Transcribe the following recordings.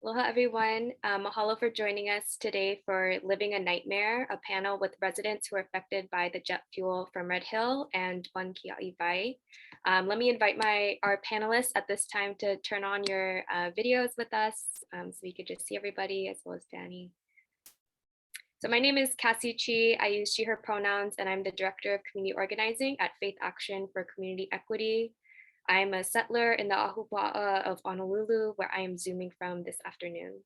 Aloha, everyone. Mahalo for joining us today for Living a Nightmare, a panel with residents who are affected by the jet fuel from Red Hill and one Kia'i Wai. Let me invite our panelists at this time to turn on your videos with us so we could just see everybody as well as Danny. So my name is Cassie Chi. I use she, her pronouns, and I'm the Director of Community Organizing at Faith Action for Community Equity. I'm a settler in the Ahupua'a of Honolulu, where I am Zooming from this afternoon.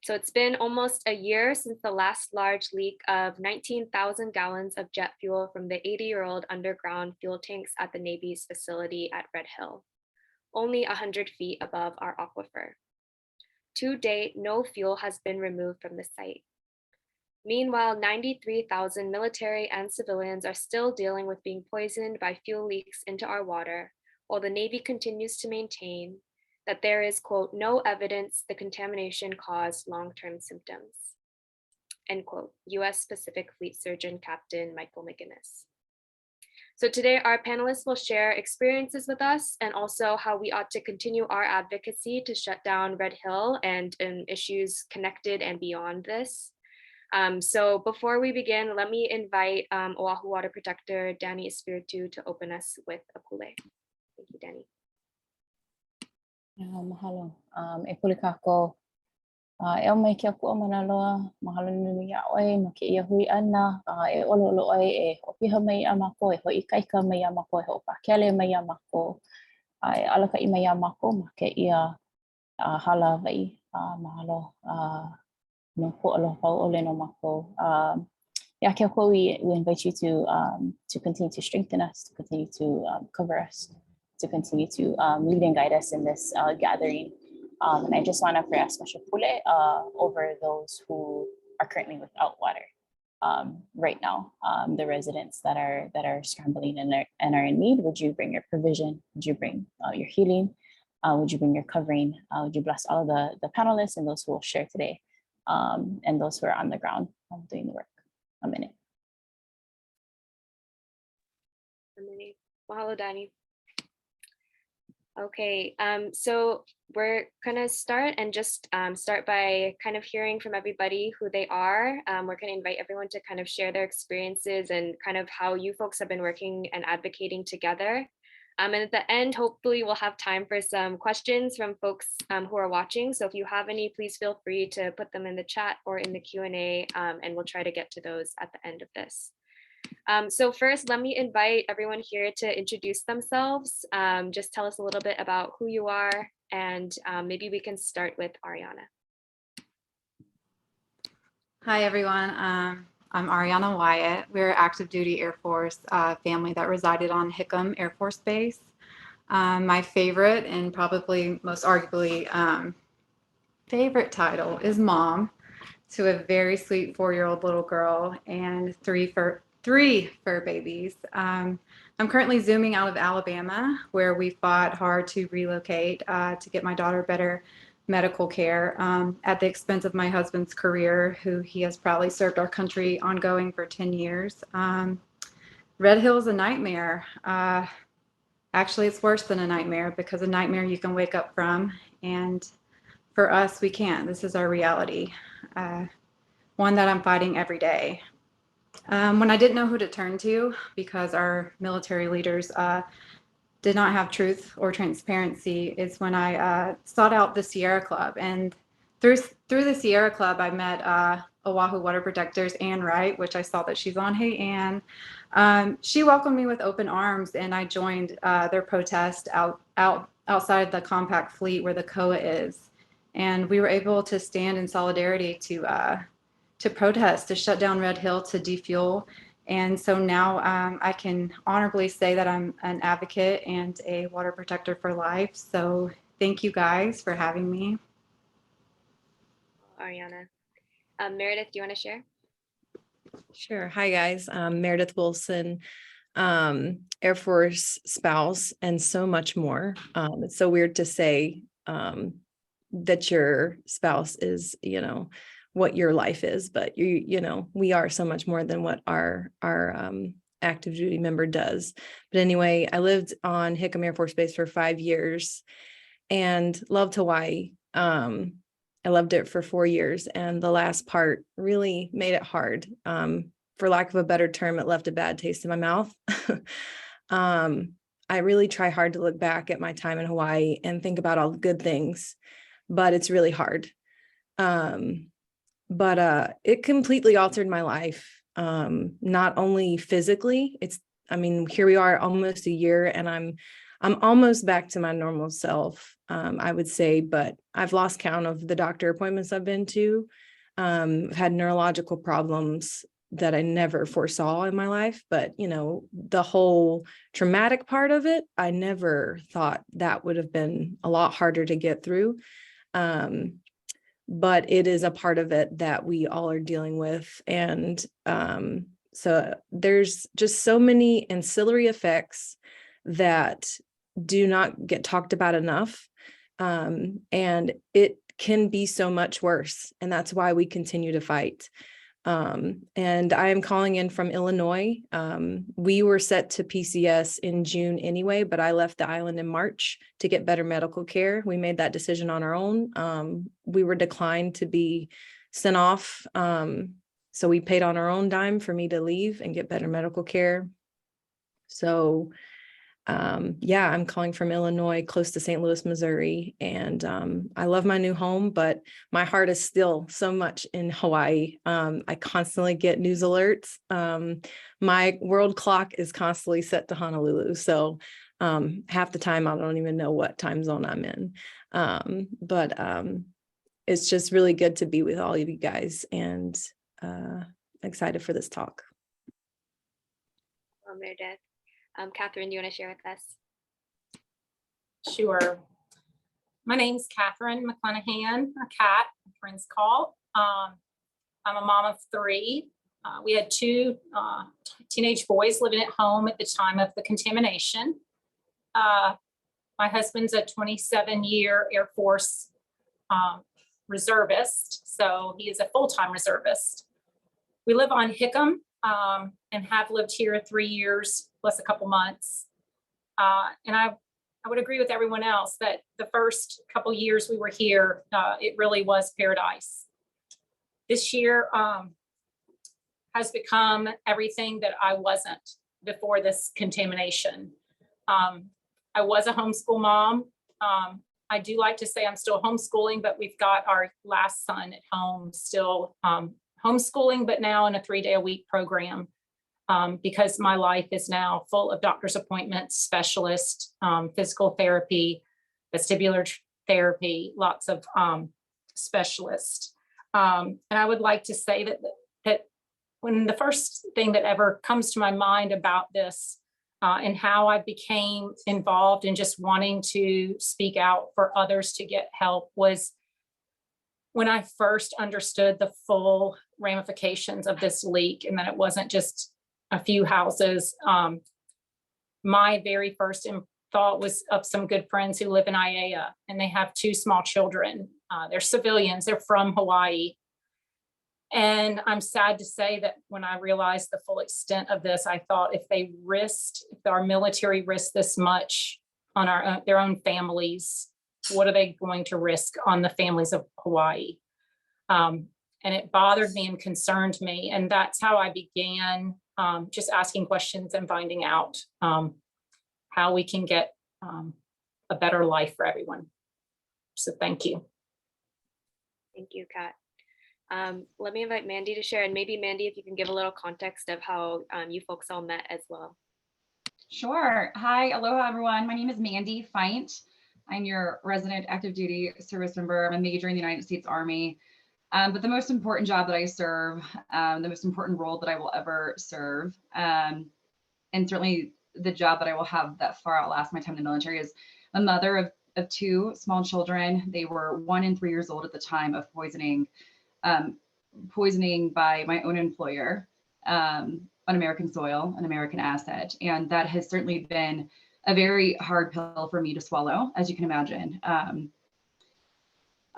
So it's been almost a year since the last large leak of 19,000 gallons of jet fuel from the 80-year-old underground fuel tanks at the Navy's facility at Red Hill, only 100 feet above our aquifer. To date, no fuel has been removed from the site. Meanwhile, 93,000 military and civilians are still dealing with being poisoned by fuel leaks into our water, while the Navy continues to maintain that there is, quote, no evidence the contamination caused long-term symptoms, end quote, U.S. Pacific Fleet Surgeon Captain Michael McGinnis. So today, our panelists will share experiences with us and also how we ought to continue our advocacy to shut down Red Hill and issues connected and beyond this. So before we begin, let me invite Oahu Water Protector Danny Espiritu to open us with a pule. Thank you, Danny. Mahalo. E pule kako. E o mai kia kua manaloa. Mahalo nunu ia oi no ke ia hui ana. E olo ai e hopiha mai a mako. E hoi kaika mai a mako. E ho pakele mai a mako. E alaka I mai a mako ma ke ia hala vai. Mahalo. No po alo pau ole no mako. Yeah, kia koa, we invite you to continue to strengthen us, to continue to cover us, to continue to lead and guide us in this gathering. And I just want to pray a special pule over those who are currently without water right now. The residents that are scrambling and are in need. Would you bring your provision? Would you bring your healing? Would you bring your covering? Would you bless all of the panelists and those who will share today, and those who are on the ground doing the work? A minute. Mahalo, Danny. Okay, so we're gonna start and just start by kind of hearing from everybody who they are. We're gonna invite everyone to kind of share their experiences and kind of how you folks have been working and advocating together. And at the end, hopefully we'll have time for some questions from folks who are watching. So if you have any, please feel free to put them in the chat or in the Q&A, and we'll try to get to those at the end of this. So first, let me invite everyone here to introduce themselves. Just tell us a little bit about who you are, and maybe we can start with Ariana. Hi, everyone. I'm Ariana Wyatt. We're active duty Air Force family that resided on Hickam Air Force Base. My favorite and probably most arguably favorite title is mom to a very sweet 4-year-old little girl and three fur babies. I'm currently Zooming out of Alabama, where we fought hard to relocate to get my daughter better medical care at the expense of my husband's career, who he has proudly served our country ongoing for 10 years. Red Hill is a nightmare. Actually, it's worse than a nightmare, because a nightmare you can wake up from, and for us, we can't. This is our reality, one that I'm fighting every day. When I didn't know who to turn to, because our military leaders did not have truth or transparency, is when I sought out the Sierra Club. And through the Sierra Club, I met Oahu Water Protectors, Ann Wright, which I saw that she's on. Hey, Ann. She welcomed me with open arms, and I joined their protest outside the compact fleet where the COA is. And we were able to stand in solidarity to protest, to shut down Red Hill, to defuel. And so now I can honorably say that I'm an advocate and a water protector for life. So thank you guys for having me. Ariana. Meredith, do you want to share? Sure. Hi, guys. Meredith Wilson, Air Force spouse, and so much more. It's so weird to say that your spouse is, what your life is, but we are so much more than what our active duty member does. But anyway, I lived on Hickam Air Force Base for 5 years and loved Hawaii. I loved it for 4 years, and the last part really made it hard. For lack of a better term, it left a bad taste in my mouth. I really try hard to look back at my time in Hawaii and think about all the good things, but it's really hard. But it completely altered my life. Not only physically, here we are almost a year, and I'm almost back to my normal self, I would say, but I've lost count of the doctor appointments I've been to. I've had neurological problems that I never foresaw in my life, but the whole traumatic part of it, I never thought that would have been a lot harder to get through. But it is a part of it that we all are dealing with. And so there's just so many ancillary effects that do not get talked about enough. And it can be so much worse. And that's why we continue to fight. And I am calling in from Illinois. We were set to PCS in June anyway, but I left the island in March to get better medical care. We made that decision on our own. We were declined to be sent off. So we paid on our own dime for me to leave and get better medical care. So I'm calling from Illinois, close to St. Louis, Missouri. And I love my new home, but my heart is still so much in Hawaii. I constantly get news alerts. My world clock is constantly set to Honolulu. So half the time I don't even know what time zone I'm in. But it's just really good to be with all of you guys, and excited for this talk. Well, Meredith. Katherine, do you want to share with us? Sure. My name's Katherine McClanahan, or Kat, friends call. I'm a mom of 3. We had 2 teenage boys living at home at the time of the contamination. My husband's a 27-year Air Force reservist, so he is a full-time reservist. We live on Hickam and have lived here 3 years plus a couple months. And I would agree with everyone else that the first couple years we were here, it really was paradise. This year has become everything that I wasn't before this contamination. I was a homeschool mom. I do like to say I'm still homeschooling, but we've got our last son at home still homeschooling, but now in a 3-day-a-week program. Because my life is now full of doctor's appointments, specialists, physical therapy, vestibular therapy, lots of specialists. And I would like to say that when the first thing that ever comes to my mind about this and how I became involved in just wanting to speak out for others to get help was when I first understood the full ramifications of this leak, and that it wasn't just a few houses. My very first thought was of some good friends who live in Aiea, and they have 2 small children. They're civilians, they're from Hawaii. And I'm sad to say that when I realized the full extent of this, I thought if our military risked this much on their own families, what are they going to risk on the families of Hawaii? And it bothered me and concerned me. And that's how I began just asking questions and finding out how we can get a better life for everyone. So thank you. Thank you, Kat. Let me invite Mandy to share, and maybe Mandy, if you can give a little context of how you folks all met as well. Sure. Hi, aloha everyone. My name is Mandy Feindt. I'm your resident active duty service member. I'm a major in the United States Army. But the most important job that I serve, the most important role that I will ever serve, and certainly the job that I will have that far outlast my time in the military, is a mother of 2 small children. They were 1 and 3 years old at the time of poisoning by my own employer on American soil, an American asset. And that has certainly been a very hard pill for me to swallow, as you can imagine.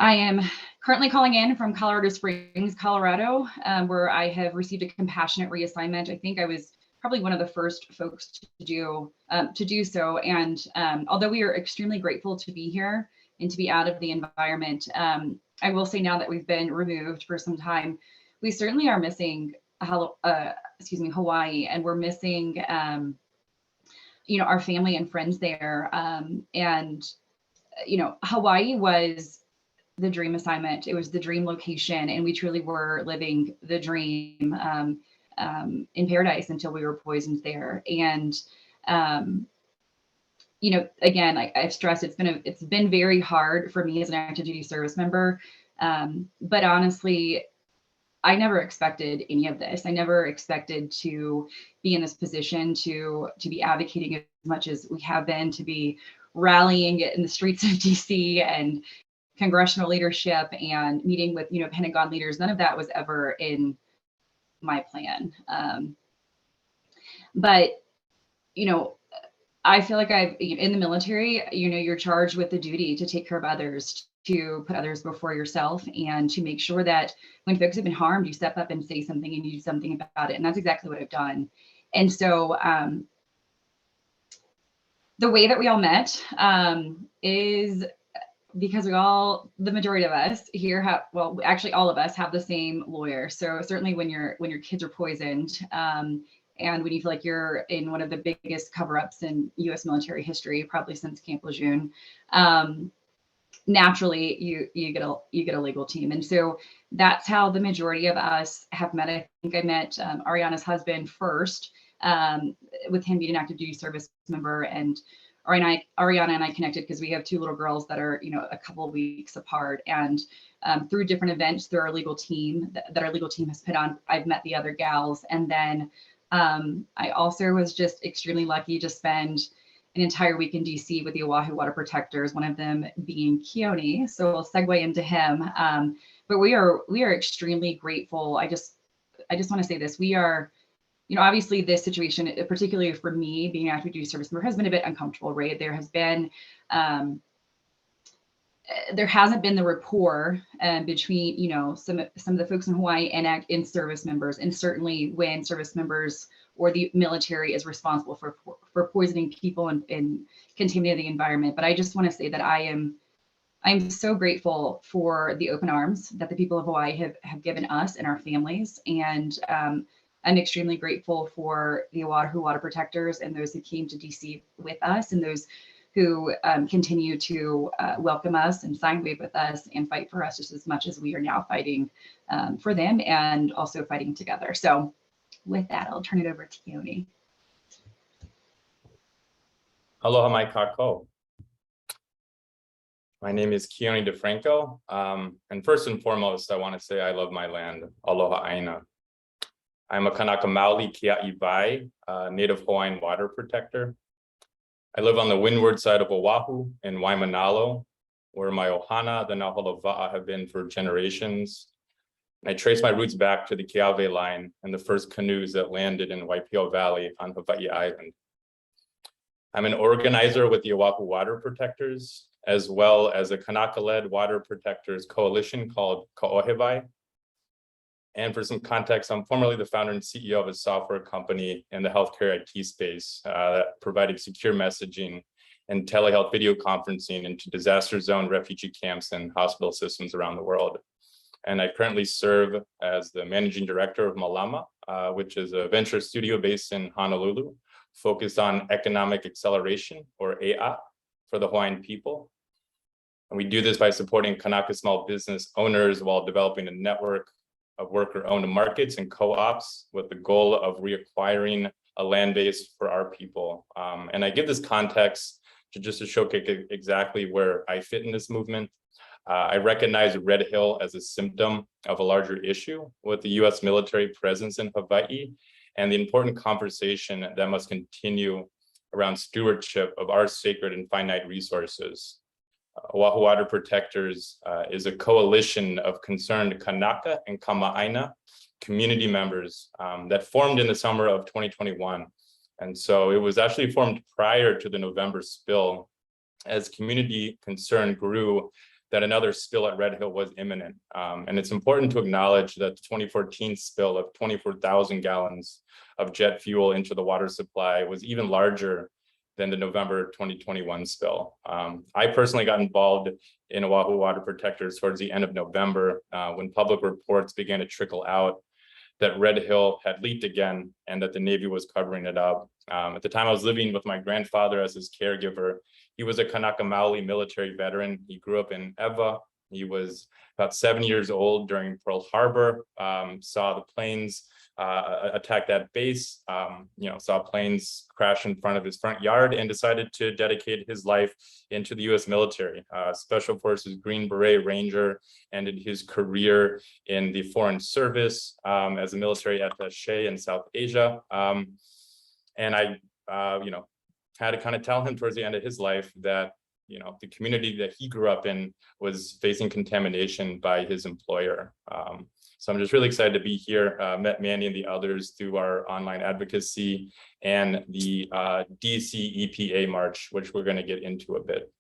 I am currently calling in from Colorado Springs, Colorado, where I have received a compassionate reassignment. I think I was probably one of the first folks to do so. And although we are extremely grateful to be here, and to be out of the environment. I will say now that we've been removed for some time, we certainly are missing Hawaii, and we're missing our family and friends there. Hawaii was the dream assignment. It was the dream location, and we truly were living the dream in paradise until we were poisoned there. And again, I've stressed, it's been very hard for me as an active duty service member. But honestly, I never expected any of this. I never expected to be in this position to be advocating as much as we have been, to be rallying in the streets of DC and congressional leadership and meeting with, Pentagon leaders. None of that was ever in my plan. But I feel like in the military, you're charged with the duty to take care of others, to put others before yourself, and to make sure that when folks have been harmed, you step up and say something and you do something about it. And that's exactly what I've done. And so the way that we all met is because the majority of us here actually all of us have the same lawyer. So certainly when your kids are poisoned, and when you feel like you're in one of the biggest cover-ups in U.S. military history, probably since Camp Lejeune, naturally you get a legal team. And so that's how the majority of us have met. I think I met Ariana's husband first, with him being an active duty service member, and Ariana and I connected because we have two little girls that are, a couple of weeks apart. And through different events, through our legal team that our legal team has put on, I've met the other gals. And then I also was just extremely lucky to spend an entire week in DC with the Oahu Water Protectors, one of them being Keoni. So we'll segue into him. But we are extremely grateful. I just want to say this. We are, obviously this situation, particularly for me being an active duty service member, has been a bit uncomfortable, right? There has been, there hasn't been the rapport between, some of the folks in Hawaii and service members. And certainly when service members or the military is responsible for poisoning people and contaminating the environment. But I just want to say that I'm so grateful for the open arms that the people of Hawaii have given us and our families. And I'm extremely grateful for the Oahu Water Protectors and those who came to DC with us, and those who continue to welcome us and sign wave with us and fight for us just as much as we are now fighting for them, and also fighting together. So with that, I'll turn it over to Keoni. Aloha mai kako. My name is Keoni DiFranco. And first and foremost, I want to say I love my land. Aloha aina. I'm a Kanaka Maoli Kia'i Wai, native Hawaiian water protector. I live on the windward side of Oahu in Waimanalo, where my ohana, the Nahola Va'a, have been for generations. And I trace my roots back to the Kiawe line and the first canoes that landed in Waipio Valley on Hawai'i Island. I'm an organizer with the Oahu Water Protectors, as well as a Kanaka-led water protectors coalition called Ka'ohewai. And for some context, I'm formerly the founder and CEO of a software company in the healthcare IT space that provided secure messaging and telehealth video conferencing into disaster zone refugee camps and hospital systems around the world. And I currently serve as the managing director of Malama, which is a venture studio based in Honolulu, focused on economic acceleration, or EA, for the Hawaiian people. And we do this by supporting Kanaka small business owners while developing a network of worker-owned markets and co-ops with the goal of reacquiring a land base for our people. And I give this context to showcase exactly where I fit in this movement. I recognize Red Hill as a symptom of a larger issue with the US military presence in Hawaii and the important conversation that must continue around stewardship of our sacred and finite resources. Oahu Water Protectors is a coalition of concerned Kanaka and Kama'aina community members that formed in the summer of 2021. And so it was actually formed prior to the November spill, as community concern grew that another spill at Red Hill was imminent. And it's important to acknowledge that the 2014 spill of 24,000 gallons of jet fuel into the water supply was even larger than the November 2021 spill. I personally got involved in Oahu Water Protectors towards the end of November when public reports began to trickle out that Red Hill had leaked again and that the Navy was covering it up. At the time, I was living with my grandfather as his caregiver. He was a Kanaka Maoli military veteran. He grew up in Ewa. He was about 7 years old during Pearl Harbor, saw the planes attack that base, saw planes crash in front of his front yard and decided to dedicate his life into the US military. Special Forces Green Beret Ranger, ended his career in the Foreign Service as a military attaché in South Asia. And I, had to kind of tell him towards the end of his life that the community that he grew up in was facing contamination by his employer. So I'm just really excited to be here. Met Mandy and the others through our online advocacy and the DC EPA March, which we're going to get into a bit.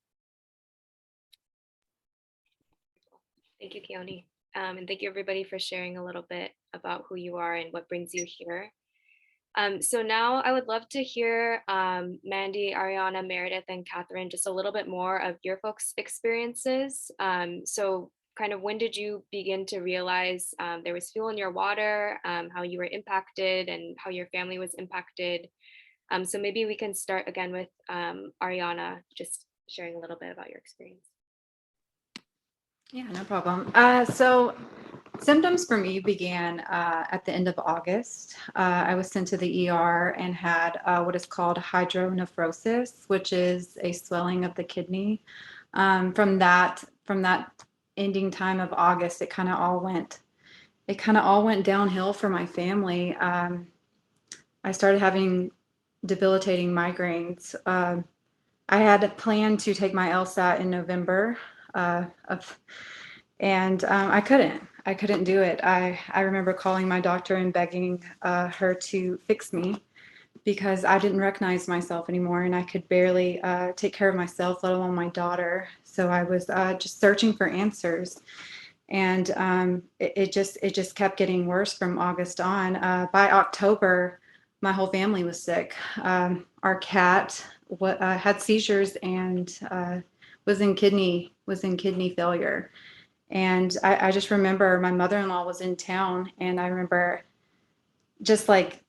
Thank you, Keoni. And thank you everybody for sharing a little bit about who you are and what brings you here. So now I would love to hear Mandy, Ariana, Meredith, and Katherine just a little bit more of your folks' experiences. So kind of when did you begin to realize there was fuel in your water, how you were impacted and how your family was impacted? So maybe we can start again with Ariana, just sharing a little bit about your experience. Yeah, no problem. So symptoms for me began at the end of August. I was sent to the ER and had what is called hydronephrosis, which is a swelling of the kidney. From that ending time of August, it kind of all went downhill for my family. I started having debilitating migraines. I had planned to take my LSAT in November, and I couldn't do it. I remember calling my doctor and begging her to fix me because I didn't recognize myself anymore and I could barely take care of myself, let alone my daughter. So I was just searching for answers, and it just kept getting worse from August on. By October, my whole family was sick. Our cat had seizures and was in kidney failure. And I just remember my mother-in-law was in town, and I remember just like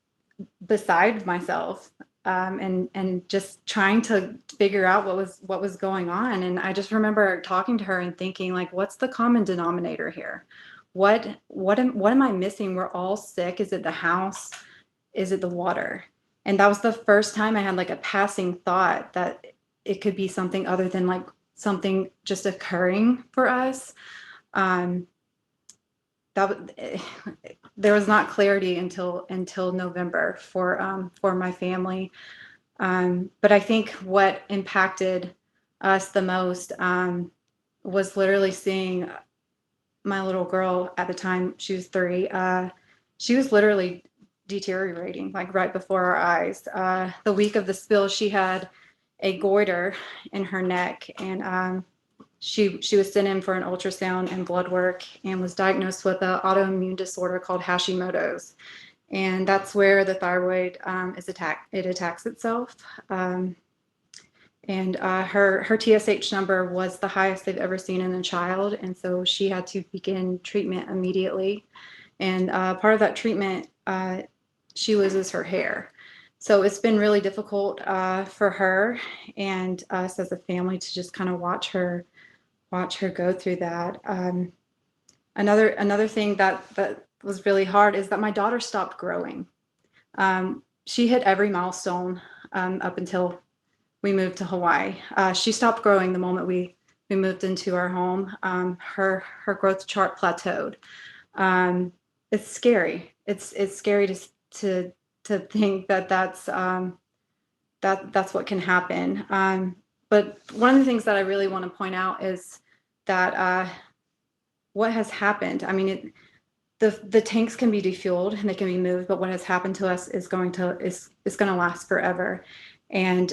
beside myself and just trying to figure out what was going on. And I just remember talking to her and thinking, like, what's the common denominator here? What am I missing? We're all sick. Is it the house? Is it the water? And that was the first time I had like a passing thought that it could be something other than like something just occurring for us. There was not clarity until November for my family. But I think what impacted us the most was literally seeing my little girl at the time. She was 3. She was literally deteriorating like right before our eyes. The week of the spill, she had a goiter in her neck, and she was sent in for an ultrasound and blood work and was diagnosed with an autoimmune disorder called Hashimoto's. And that's where the thyroid attacks itself. And her TSH number was the highest they've ever seen in a child. And so she had to begin treatment immediately. And part of that treatment, she loses her hair. So it's been really difficult for her and us as a family to just kind of watch her go through that. Another thing that was really hard is that my daughter stopped growing. She hit every milestone up until we moved to Hawaii. She stopped growing the moment we moved into our home. Her growth chart plateaued. It's scary. It's scary to think that's what can happen. But one of the things that I really want to point out is that what has happened. I mean, the tanks can be defueled and they can be moved, but what has happened to us is going to last forever, and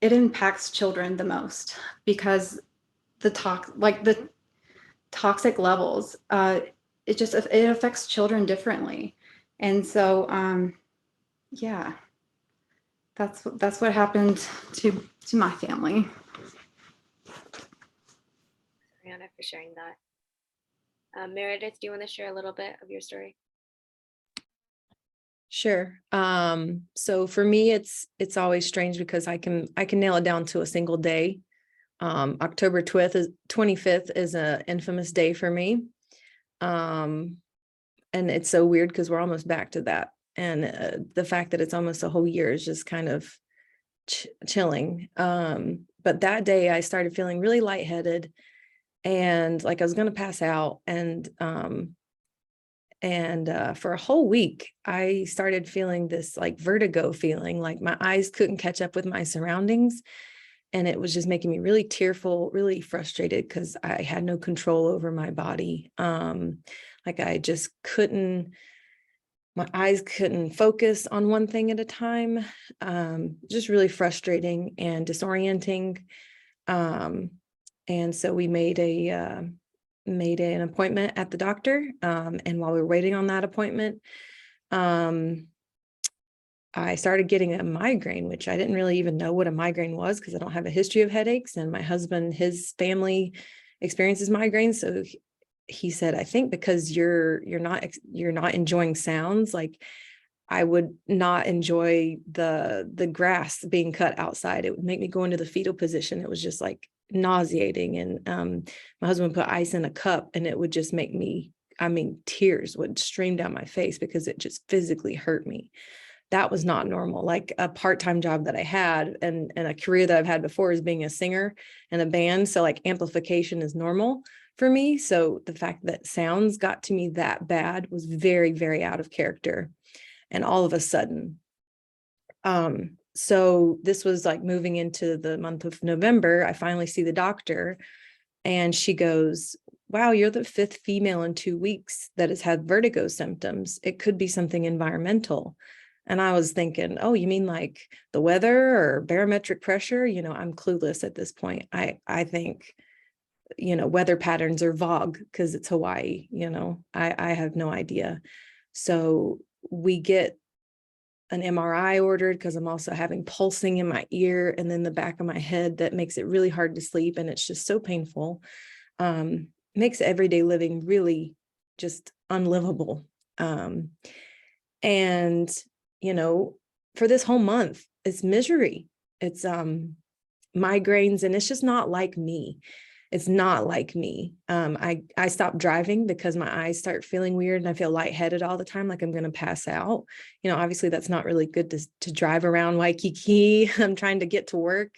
it impacts children the most because the toxic levels. It affects children differently, and so yeah. that's what happened to my family. Ariana, for sharing that. Meredith, do you want to share a little bit of your story? Sure. So for me, it's always strange because I can nail it down to a single day. October 25th is an infamous day for me. And it's so weird because we're almost back to that. And the fact that it's almost a whole year is just kind of chilling. But that day I started feeling really lightheaded and like I was going to pass out. And for a whole week, I started feeling this like vertigo feeling, like my eyes couldn't catch up with my surroundings. And it was just making me really tearful, really frustrated because I had no control over my body. Like I just couldn't, my eyes couldn't focus on one thing at a time. Just really frustrating and disorienting. And so we made an appointment at the doctor. And while we were waiting on that appointment, I started getting a migraine, which I didn't really even know what a migraine was because I don't have a history of headaches. And my husband, his family experiences migraines. So he said, I think because you're not enjoying sounds, like I would not enjoy the grass being cut outside. It would make me go into the fetal position. It was just like nauseating. And my husband put ice in a cup and it would just make me, tears would stream down my face because it just physically hurt me. That was not normal. Like a part-time job that I had and a career that I've had before is being a singer in a band. So like amplification is normal for me. So the fact that sounds got to me that bad was very, very out of character. And all of a sudden, so this was like moving into the month of November, I finally see the doctor and she goes, wow, you're the 5th female in 2 weeks that has had vertigo symptoms. It could be something environmental. And I was thinking, oh, you mean like the weather or barometric pressure? I'm clueless at this point. I think, weather patterns are vague because it's Hawaii, I have no idea. So we get an MRI ordered because I'm also having pulsing in my ear and then the back of my head that makes it really hard to sleep. And it's just so painful. Makes everyday living really just unlivable. And for this whole month, it's misery. It's migraines, and it's just not like me. It's not like me. I stopped driving because my eyes start feeling weird and I feel lightheaded all the time, like I'm going to pass out. Obviously that's not really good to drive around Waikiki. I'm trying to get to work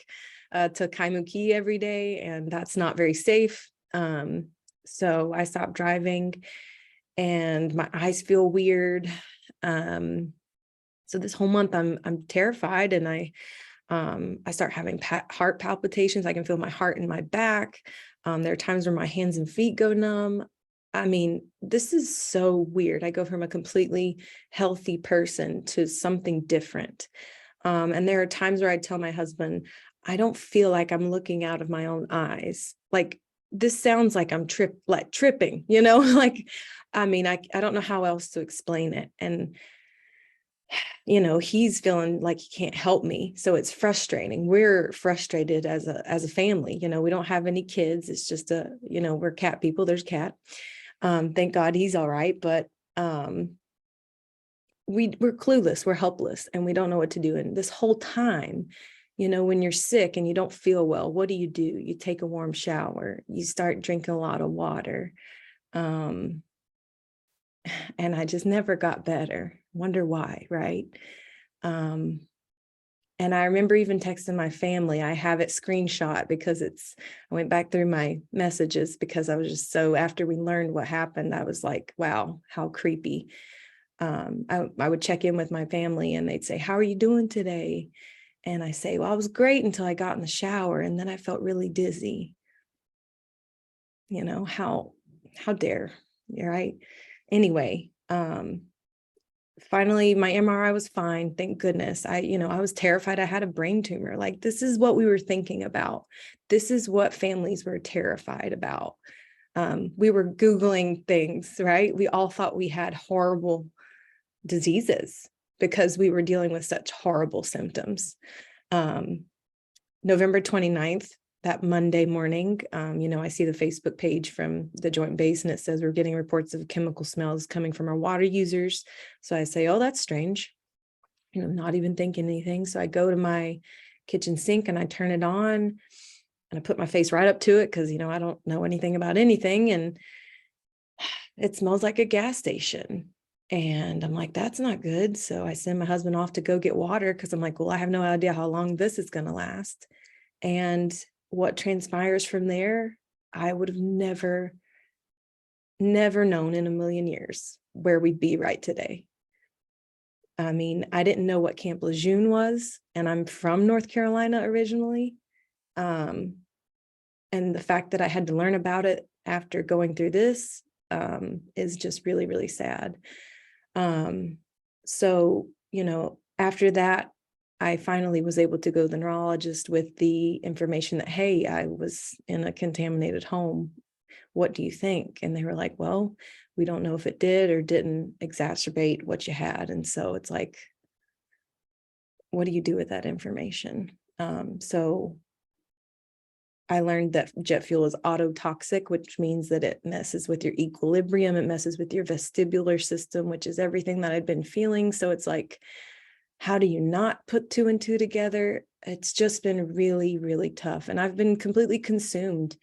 to Kaimuki every day, and that's not very safe. So I stopped driving and my eyes feel weird. So this whole month I'm terrified, and I start having heart palpitations. I can feel my heart in my back. There are times where my hands and feet go numb. This is so weird. I go from a completely healthy person to something different. And there are times where I tell my husband, I don't feel like I'm looking out of my own eyes. Like this sounds like I'm tripping, like, I don't know how else to explain it. And he's feeling like he can't help me. So it's frustrating. We're frustrated as a family. We don't have any kids. It's just we're cat people. There's Cat. Thank God he's all right. But we're clueless. We're helpless and we don't know what to do. And this whole time, when you're sick and you don't feel well, what do? You take a warm shower. You start drinking a lot of water. And I just never got better. Wonder why, right? And I remember even texting my family. I have it screenshot because I went back through my messages because I was just after we learned what happened, I was like, wow, how creepy. I would check in with my family and they'd say, how are you doing today? And I say, well, I was great until I got in the shower. And then I felt really dizzy. How dare you, right? Anyway, finally my MRI was fine. Thank goodness. I was terrified I had a brain tumor. Like, this is what we were thinking about. This is what families were terrified about. We were Googling things, right? We all thought we had horrible diseases. because we were dealing with such horrible symptoms. November 29th, that Monday morning, I see the Facebook page from the Joint Base, and it says we're getting reports of chemical smells coming from our water users. So I say, oh, that's strange. Not even thinking anything. So I go to my kitchen sink and I turn it on and I put my face right up to it because, I don't know anything about anything. And it smells like a gas station. And I'm like, that's not good. So I send my husband off to go get water because I'm like, well, I have no idea how long this is going to last. And what transpires from there, I would have never known in a million years where we'd be right today. I mean, I didn't know what Camp Lejeune was, and I'm from North Carolina originally. And the fact that I had to learn about it after going through this is just really, really sad. So, after that, I finally was able to go to the neurologist with the information that, hey, I was in a contaminated home. What do you think? And they were like, well, we don't know if it did or didn't exacerbate what you had. And so it's like, what do you do with that information? So I learned that jet fuel is autotoxic, which means that it messes with your equilibrium. It messes with your vestibular system, which is everything that I'd been feeling. So it's like, how do you not put two and two together? It's just been really, really tough. And I've been completely consumed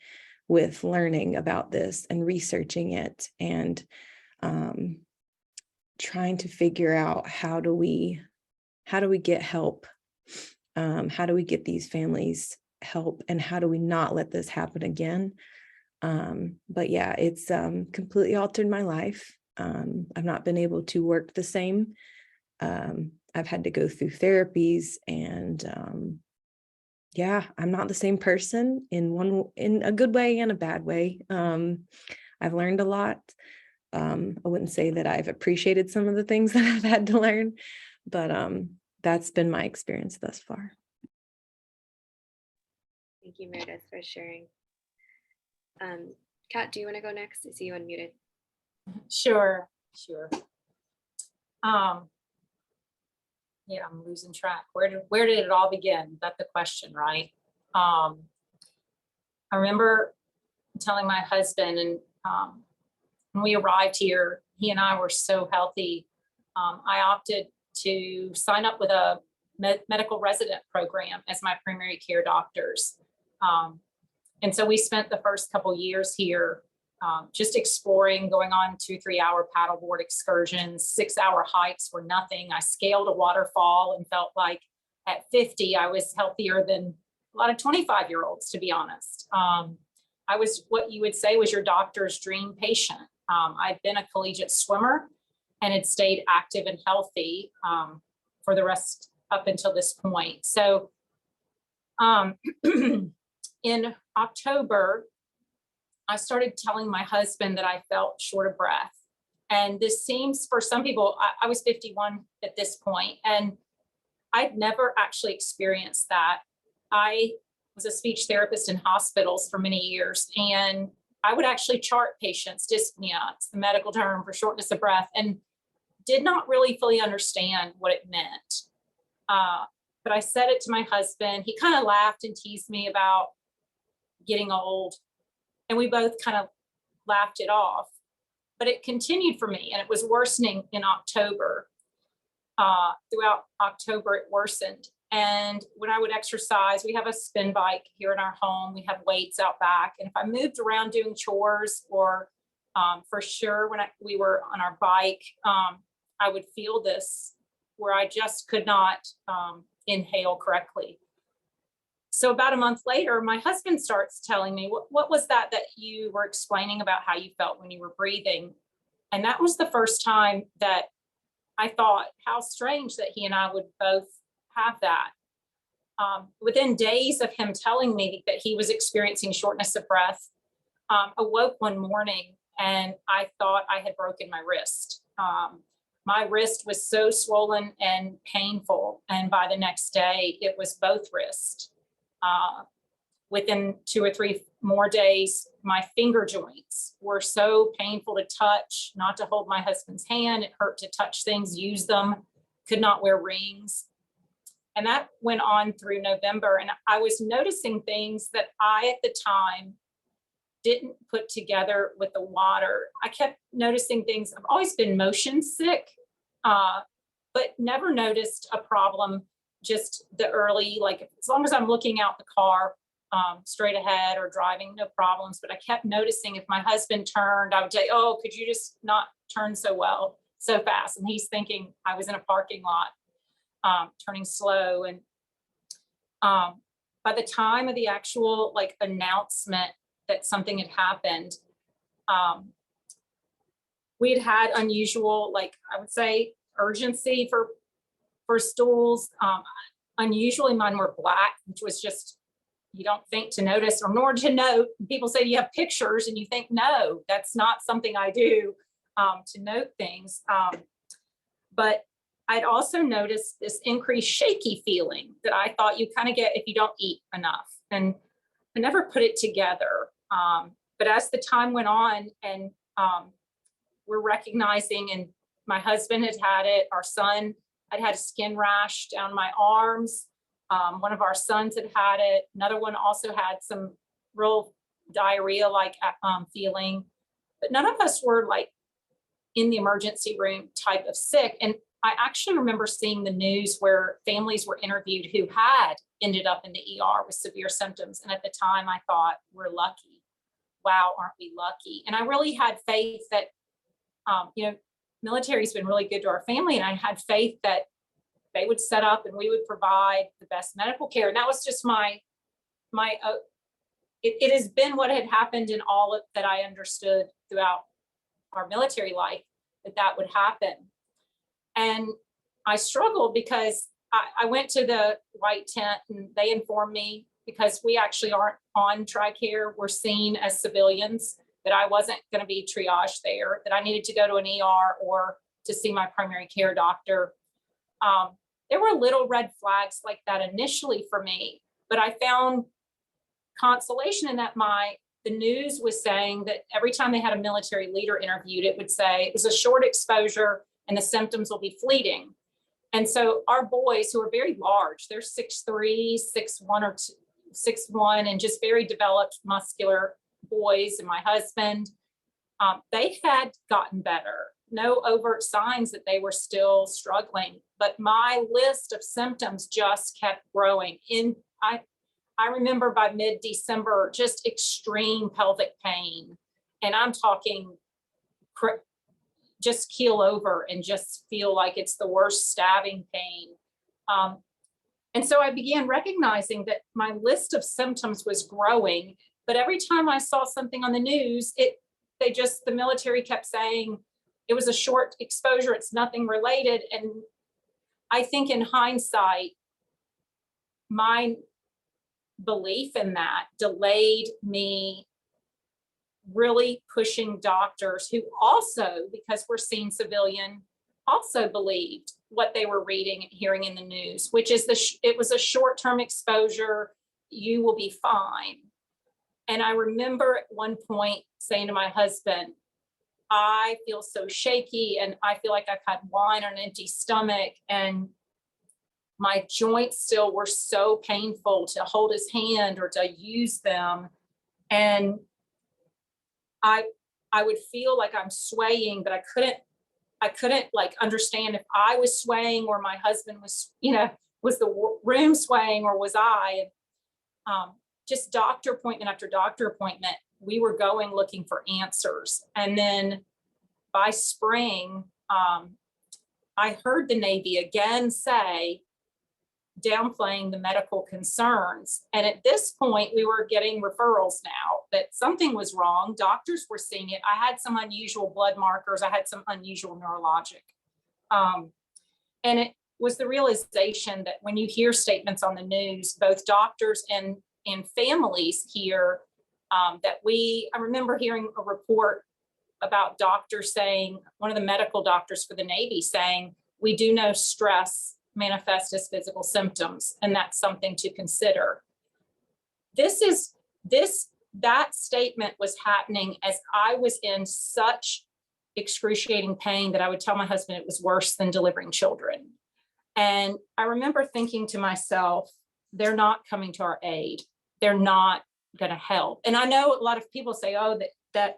with learning about this and researching it and trying to figure out how do we get help? How do we get these families help, and how do we not let this happen again? But yeah, it's completely altered my life. I've not been able to work the same. I've had to go through therapies, and yeah, I'm not the same person in a good way and a bad way. I've learned a lot. I wouldn't say that I've appreciated some of the things that I've had to learn, but that's been my experience thus far. Thank you, Meredith, for sharing. Kat, do you want to go next? I see you unmuted. Sure. Yeah, I'm losing track. Where did it all begin? That's the question, right? I remember telling my husband, and when we arrived here, he and I were so healthy. I opted to sign up with a medical resident program as my primary care doctors. And so we spent the first couple years here just exploring, going on 2-3 hour paddleboard excursions. 6-hour hikes were nothing. I scaled a waterfall and felt like at 50, I was healthier than a lot of 25-year-olds, to be honest. I was what you would say was your doctor's dream patient. I'd been a collegiate swimmer and had stayed active and healthy for the rest up until this point. So in October, I started telling my husband that I felt short of breath. And this seems, for some people, I was 51 at this point, and I'd never actually experienced that. I was a speech therapist in hospitals for many years, and I would actually chart patients' dyspnea, it's the medical term for shortness of breath, and did not really fully understand what it meant. But I said it to my husband. He kind of laughed and teased me about getting old, and we both kind of laughed it off. But it continued for me, and it was worsening in October. Throughout October, it worsened. And when I would exercise, we have a spin bike here in our home. We have weights out back. And if I moved around doing chores, or for sure when we were on our bike, I would feel this where I just could not inhale correctly. So about a month later, my husband starts telling me, what was that you were explaining about how you felt when you were breathing? And that was the first time that I thought, how strange that he and I would both have that. Within days of him telling me that he was experiencing shortness of breath, awoke one morning and I thought I had broken my wrist. My wrist was so swollen and painful. And by the next day, it was both wrists. Within 2 or 3 more days, my finger joints were so painful to touch, not to hold my husband's hand. It hurt to touch things, use them. could not wear rings. And that went on through November. And I was noticing things that I, at the time, didn't put together with the water. I kept noticing things. I've always been motion sick, but never noticed a problem just the early, like as long as I'm looking out the car straight ahead or driving, no problems. But I kept noticing if my husband turned, I would say, oh, could you just not turn so fast? And he's thinking I was in a parking lot, turning slow. And by the time of the actual like announcement that something had happened, we had unusual, like I would say, urgency for stools. Unusually mine were black, which was just, you don't think to notice or nor to note. People say you have pictures and you think, no, that's not something I do to note things. But I'd also noticed this increased shaky feeling that I thought you kind of get if you don't eat enough. And I never put it together. But as the time went on and we're recognizing, and my husband had had it, our son had had a skin rash down my arms. One of our sons had had it. Another one also had some real diarrhea-like feeling, but none of us were like in the emergency room type of sick. And I actually remember seeing the news where families were interviewed who had ended up in the ER with severe symptoms. And at the time I thought, we're lucky. Wow, aren't we lucky? And I really had faith that, military's been really good to our family. And I had faith that they would set up and we would provide the best medical care. And that was just it has been what had happened in all of that I understood throughout our military life, that would happen. And I struggled because I went to the white tent and they informed me, because we actually aren't on TRICARE, we're seen as civilians, that I wasn't going to be triaged there, that I needed to go to an ER or to see my primary care doctor. There were little red flags like that initially for me, but I found consolation in that the news was saying that every time they had a military leader interviewed, it would say it was a short exposure and the symptoms will be fleeting. And so our boys, who are very large, they're 6'3", 6'1", or 6'1", and just very developed muscular boys, and my husband, they had gotten better. No overt signs that they were still struggling, but my list of symptoms just kept growing. I remember by mid-December, just extreme pelvic pain. And I'm talking just keel over and just feel like it's the worst stabbing pain. And so I began recognizing that my list of symptoms was growing, but every time I saw something on the news, the military kept saying it was a short exposure, it's nothing related. And I think in hindsight, my belief in that delayed me really pushing doctors who also, because we're seeing civilian, also believed what they were reading and hearing in the news, which is it was a short-term exposure, you will be fine. And I remember at one point saying to my husband, I feel so shaky and I feel like I've had wine on an empty stomach, and my joints still were so painful to hold his hand or to use them. And I would feel like I'm swaying, but I couldn't like understand if I was swaying or my husband was, was the room swaying or was I. Just doctor appointment after doctor appointment, we were going looking for answers. And then by spring, I heard the Navy again say, downplaying the medical concerns. And at this point, we were getting referrals now that something was wrong. Doctors were seeing it. I had some unusual blood markers. I had some unusual neurologic. And it was the realization that when you hear statements on the news, both doctors and families hear that I remember hearing a report about doctors saying, one of the medical doctors for the Navy saying, we do know stress manifest as physical symptoms, and that's something to consider. That statement was happening as I was in such excruciating pain that I would tell my husband it was worse than delivering children. And I remember thinking to myself, they're not coming to our aid. They're not going to help. And I know a lot of people say, oh, that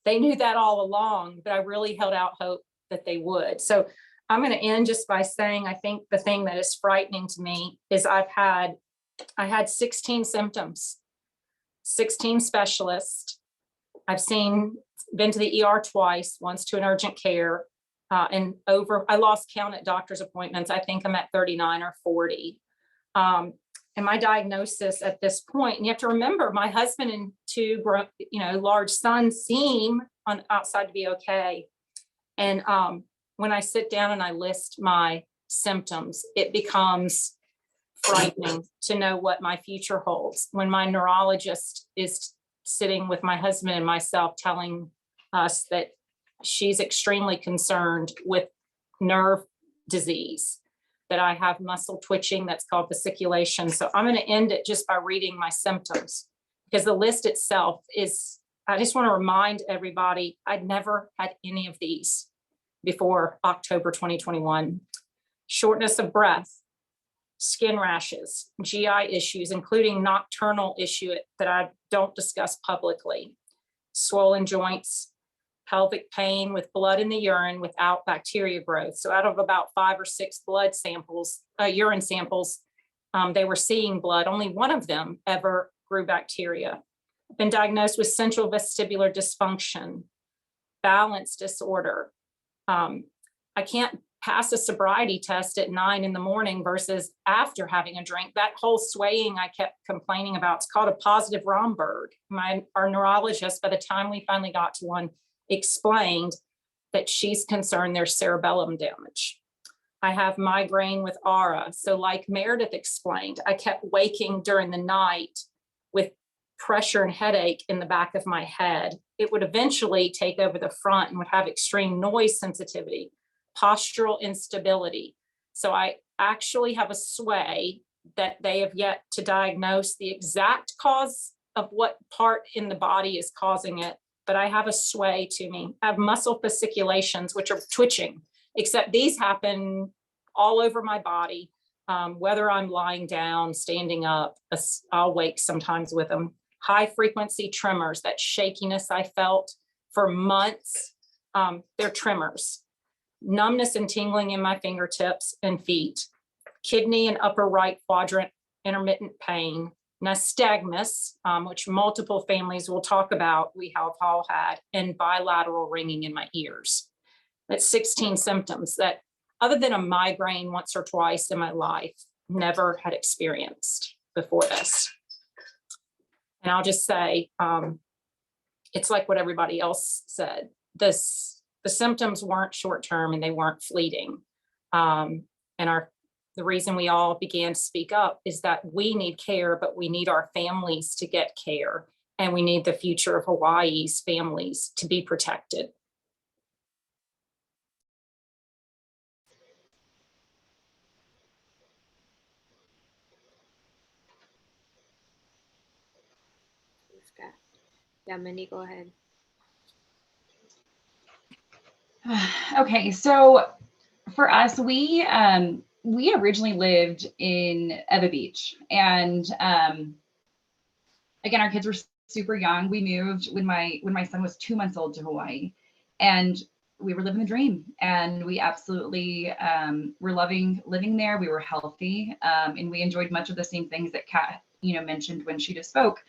they knew that all along, but I really held out hope that they would. So I'm going to end just by saying, I think the thing that is frightening to me is I had 16 symptoms, 16 specialists. I've been to the ER twice, once to an urgent care, and I lost count at doctor's appointments. I think I'm at 39 or 40. And my diagnosis at this point, and you have to remember, my husband and two, large sons seem outside to be okay. And when I sit down and I list my symptoms, it becomes frightening to know what my future holds. When my neurologist is sitting with my husband and myself telling us that she's extremely concerned with nerve disease, that I have muscle twitching that's called fasciculation. So I'm going to end it just by reading my symptoms, because the list itself is, I just want to remind everybody, I'd never had any of these before October 2021. Shortness of breath, skin rashes, GI issues, including nocturnal issue that I don't discuss publicly, swollen joints, pelvic pain with blood in the urine without bacteria growth. So out of about 5 or 6 urine samples, they were seeing blood. Only one of them ever grew bacteria. I've been diagnosed with central vestibular dysfunction, balance disorder. I can't pass a sobriety test at 9 in the morning versus after having a drink. That whole swaying I kept complaining about, it's called a positive Romberg. Our neurologist, by the time we finally got to one, explained that she's concerned there's cerebellum damage. I have migraine with aura. So like Meredith explained, I kept waking during the night with pressure and headache in the back of my head. It would eventually take over the front and would have extreme noise sensitivity, postural instability. So I actually have a sway that they have yet to diagnose the exact cause of what part in the body is causing it, but I have a sway to me. I have muscle fasciculations, which are twitching, except these happen all over my body. Whether I'm lying down, standing up, I'll wake sometimes with them. High frequency tremors, that shakiness I felt for months, they're tremors. Numbness and tingling in my fingertips and feet, kidney and upper right quadrant intermittent pain, nystagmus, which multiple families will talk about, we have all had, and bilateral ringing in my ears. That's 16 symptoms that, other than a migraine once or twice in my life, never had experienced before this. And I'll just say, it's like what everybody else said. The symptoms weren't short-term and they weren't fleeting. The reason we all began to speak up is that we need care, but we need our families to get care. And we need the future of Hawaii's families to be protected. Yeah, Mandy, go ahead. Okay, so for us, we originally lived in Epa Beach, and again, our kids were super young. We moved when my son was 2 months old to Hawaii, and we were living the dream, and we absolutely were loving living there. We were healthy, and we enjoyed much of the same things that Kat mentioned when she just spoke.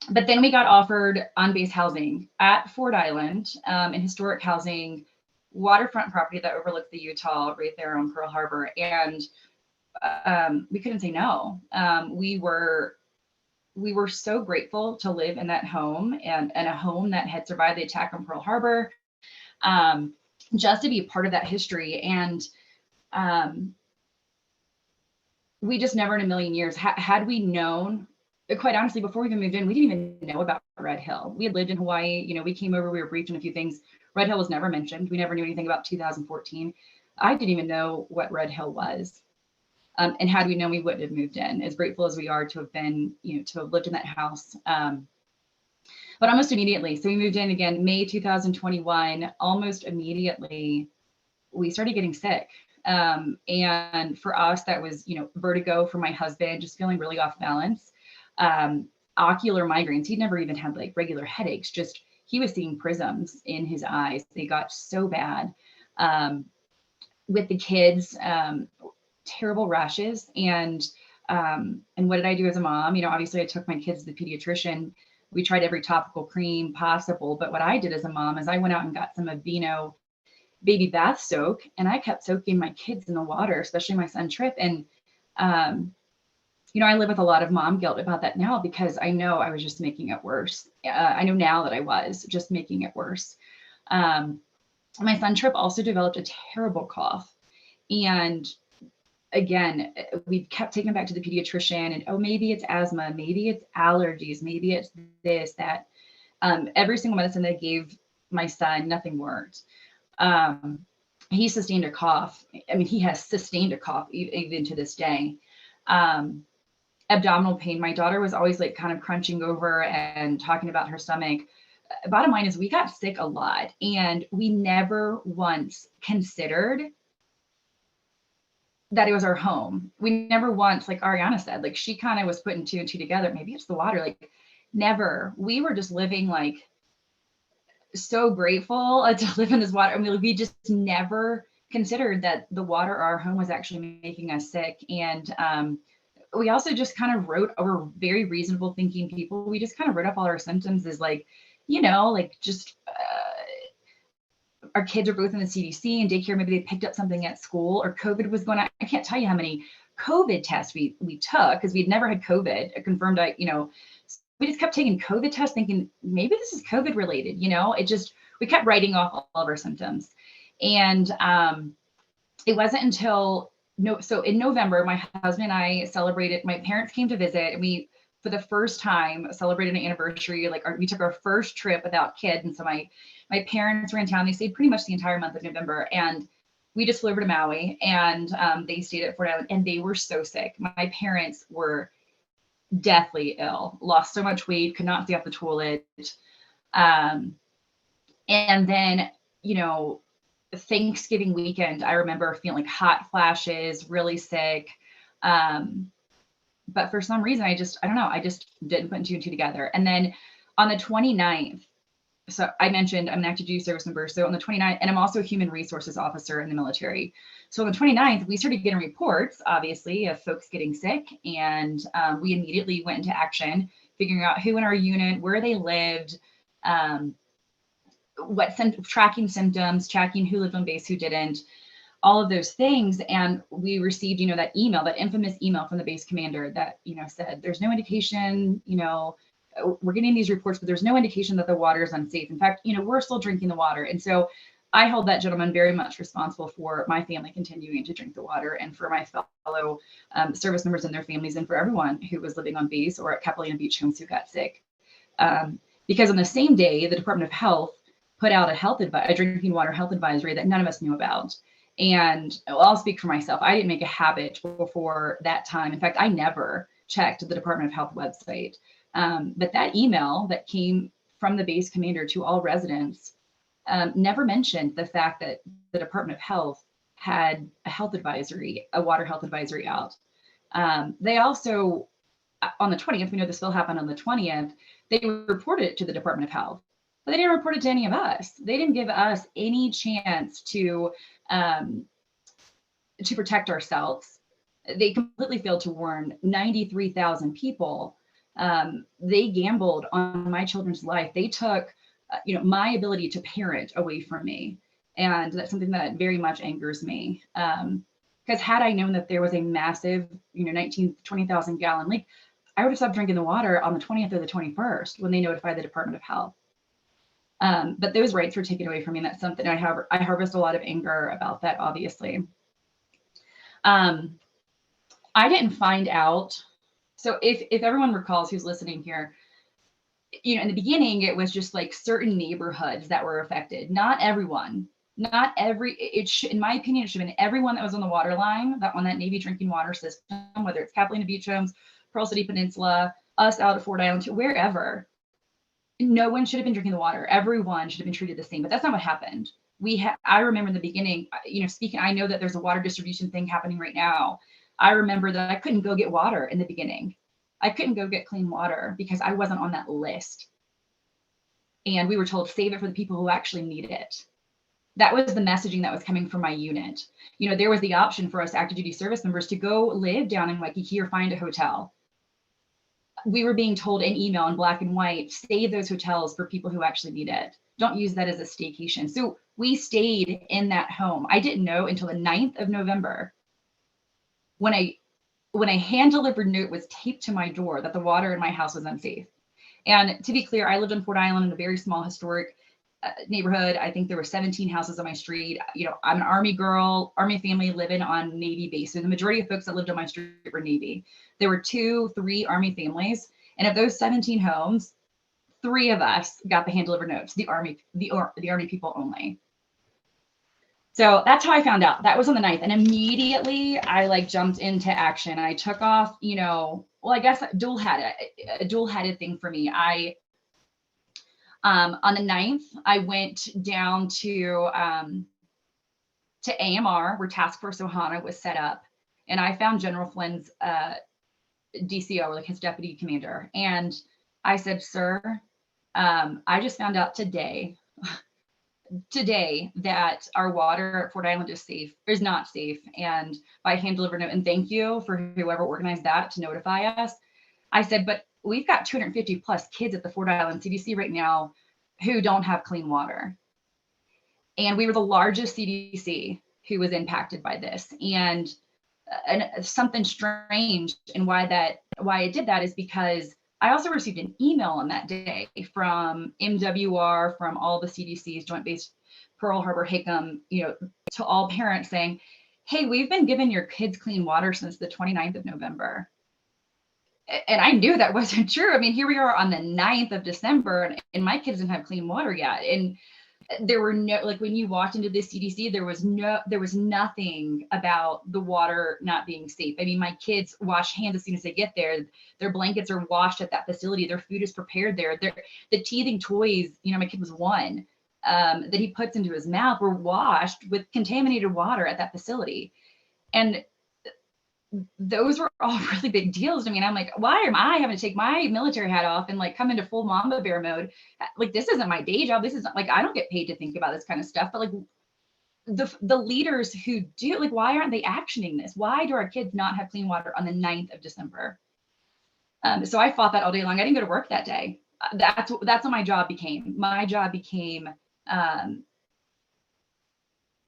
But then we got offered on-base housing at Ford Island, in historic housing, waterfront property that overlooked the Utah right there on Pearl Harbor. And we couldn't say no. We were so grateful to live in that home and a home that had survived the attack on Pearl Harbor, just to be a part of that history. And we just never in a million years, had we known, quite honestly, before we even moved in, we didn't even know about Red Hill. We had lived in Hawaii, we came over, we were briefed on a few things. Red Hill was never mentioned. We never knew anything about 2014. I didn't even know what Red Hill was. And had we known, we wouldn't have moved in, as grateful as we are to have been, to have lived in that house. But almost immediately, so we moved in again, May 2021, almost immediately, we started getting sick. And for us, that was, vertigo. For my husband, just feeling really off balance. Ocular migraines. He'd never even had like regular headaches, just he was seeing prisms in his eyes. They got so bad. With the kids, terrible rashes. And what did I do as a mom? Obviously I took my kids to the pediatrician. We tried every topical cream possible. But what I did as a mom is I went out and got some Aveeno baby bath soak, and I kept soaking my kids in the water, especially my son Trip. And, I live with a lot of mom guilt about that now, because I know I was just making it worse. I know now that I was just making it worse. My son Trip also developed a terrible cough. And again, we kept taking him back to the pediatrician, and, oh, maybe it's asthma, maybe it's allergies, maybe it's this, that. Every single medicine they gave my son, nothing worked. He sustained a cough. I mean, he has sustained a cough even to this day. Abdominal pain. My daughter was always like kind of crunching over and talking about her stomach. Bottom line is we got sick a lot, and we never once considered that it was our home. We never once, like Ariana said, like she kind of was putting two and two together. Maybe it's the water. Like never. We were just living like so grateful to live in this water. I mean, we just never considered that the water our home was actually making us sick. And we also just kind of wrote, over very reasonable thinking people, we just kind of wrote up all our symptoms as like, just our kids are both in the CDC and daycare. Maybe they picked up something at school, or COVID was going on. I can't tell you how many COVID tests we took, because we'd never had COVID confirmed. We just kept taking COVID tests thinking maybe this is COVID related. We kept writing off all of our symptoms. And it wasn't until in November, my husband and I celebrated, my parents came to visit, and we, for the first time, celebrated an anniversary. We took our first trip without kids. And so my parents were in town. They stayed pretty much the entire month of November. And we just flew over to Maui, and they stayed at Fort Island, and they were so sick. My parents were deathly ill, lost so much weight, could not stay off the toilet. And then, Thanksgiving weekend, I remember feeling like hot flashes, really sick. But for some reason, I don't know, I just didn't put two and two together. And then on the 29th, so I mentioned I'm an active duty service member. So on the 29th, and I'm also a human resources officer in the military. So on the 29th, we started getting reports, obviously, of folks getting sick. And we immediately went into action, figuring out who in our unit, where they lived, tracking symptoms, tracking who lived on base, who didn't, all of those things. And we received, that email, that infamous email from the base commander that, said, there's no indication, we're getting these reports, but there's no indication that the water is unsafe. In fact, we're still drinking the water. And so I hold that gentleman very much responsible for my family continuing to drink the water, and for my fellow service members and their families, and for everyone who was living on base or at Kapalina Beach homes who got sick. Because on the same day, the Department of Health put out a drinking water health advisory that none of us knew about. And I'll speak for myself. I didn't make a habit before that time. In fact, I never checked the Department of Health website. But that email that came from the base commander to all residents never mentioned the fact that the Department of Health had a water health advisory out. They also, on the 20th, we know this will happen on the 20th, they reported it to the Department of Health, but they didn't report it to any of us. They didn't give us any chance to protect ourselves. They completely failed to warn 93,000 people. They gambled on my children's life. They took, my ability to parent away from me. And that's something that very much angers me. Because had I known that there was a massive, 20,000 gallon leak, I would have stopped drinking the water on the 20th or the 21st when they notified the Department of Health. But those rights were taken away from me. And that's something I harvest a lot of anger about that, obviously. I didn't find out. So if everyone recalls who's listening here, in the beginning, it was just like certain neighborhoods that were affected. Not everyone, in my opinion, it should have been everyone that was on the water line, that on that Navy drinking water system, whether it's Kapalina Beach homes, Pearl City Peninsula, us out at Fort Island, wherever. No one should have been drinking the water. Everyone should have been treated the same, but that's not what happened. I remember in the beginning, speaking, I know that there's a water distribution thing happening right now. I remember that I couldn't go get water in the beginning. I couldn't go get clean water because I wasn't on that list. And we were told, save it for the people who actually need it. That was the messaging that was coming from my unit. There was the option for us active duty service members to go live down in Waikiki or find a hotel. We were being told in email in black and white, save those hotels for people who actually need it. Don't use that as a staycation. So we stayed in that home. I didn't know until the 9th of November when a hand-delivered note was taped to my door that the water in my house was unsafe. And to be clear, I lived on Fort Island in a very small historic neighborhood. I think there were 17 houses on my street. I'm an Army girl, Army family living on Navy base. So the majority of folks that lived on my street were Navy. There were 2-3 Army families. And of those 17 homes, 3 of us got the hand-delivered notes, the Army people only. So that's how I found out. That was on the 9th. And immediately I jumped into action. I took off, I guess a dual-headed thing for me. On the 9th, I went down to AMR where Task Force Ohana was set up. And I found General Flynn's DCO, or his deputy commander. And I said, sir, I just found out today that our water at Fort Island is not safe, and by hand-delivered note, and thank you for whoever organized that to notify us. I said, but we've got 250 plus kids at the Fort Island CDC right now who don't have clean water. And we were the largest CDC who was impacted by this. And something strange, and why I did that is because I also received an email on that day from MWR, from all the CDCs, Joint Base Pearl Harbor, Hickam, to all parents saying, hey, we've been giving your kids clean water since the 29th of November. And I knew that wasn't true. I mean, here we are on the 9th of December and my kids didn't have clean water yet. And there were no, when you walked into the CDC, there was nothing about the water not being safe. I mean, my kids wash hands as soon as they get there. Their blankets are washed at that facility. Their food is prepared there. The teething toys, my kid was 1, that he puts into his mouth were washed with contaminated water at that facility. And those were all really big deals. I mean, I'm like, why am I having to take my military hat off and come into full mamba bear mode? This isn't my day job. This isn't I don't get paid to think about this kind of stuff, but the leaders who do, why aren't they actioning this? Why do our kids not have clean water on the 9th of December? So I fought that all day long. I didn't go to work that day. That's what my job became. My job became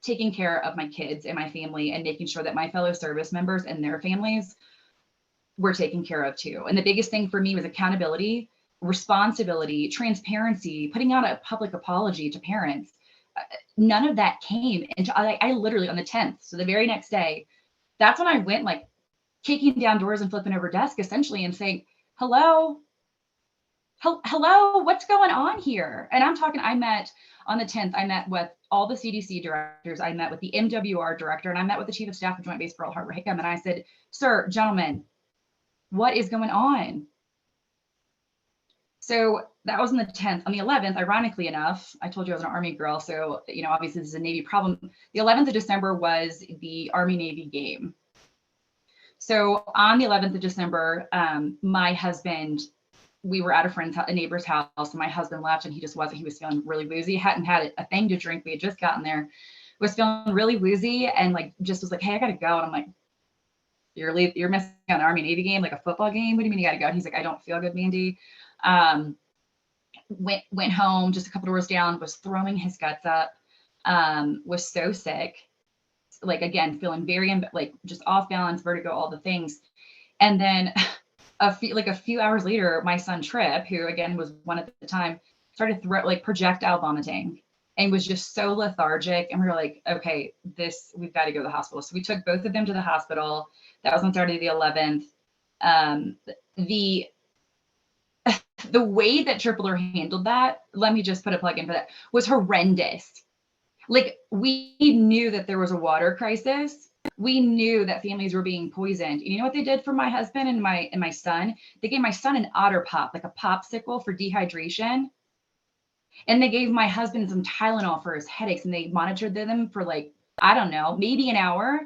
taking care of my kids and my family and making sure that my fellow service members and their families were taken care of too. And the biggest thing for me was accountability, responsibility, transparency, putting out a public apology to parents. None of that came until I literally on the 10th. So the very next day, that's when I went kicking down doors and flipping over desks essentially and saying, hello, what's going on here? And I met on the 10th, I met with all the CDC directors. I met with the MWR director, and I met with the chief of staff of Joint Base Pearl Harbor, Hickam. And I said, sir, gentlemen, what is going on? So that was on the 10th. On the 11th, ironically enough, I told you I was an Army girl. So, obviously this is a Navy problem. The 11th of December was the Army-Navy game. So on the 11th of December, my husband, we were at a neighbor's house, and my husband left, and he was feeling really woozy. He hadn't had a thing to drink. We had just gotten there, was feeling really woozy, and just was like, hey, I gotta go. And I'm like, you're missing an Army-Navy game, a football game? What do you mean you gotta go? And he's like, I don't feel good, Mandy. Went home, just a couple doors down, was throwing his guts up, was so sick, again, feeling very, just off balance, vertigo, all the things. And then a few hours later, my son Trip, who again was 1 at the time, started projectile vomiting and was just so lethargic. And we were like, okay, we've got to go to the hospital. So we took both of them to the hospital. That was on Saturday the 11th. The way that AAA handled that, let me just put a plug in for that, was horrendous. We knew that there was a water crisis. We knew that families were being poisoned. You know what they did for my husband and my son? They gave my son an otter pop, a popsicle for dehydration. And they gave my husband some Tylenol for his headaches, and they monitored them for like, I don't know, maybe an hour.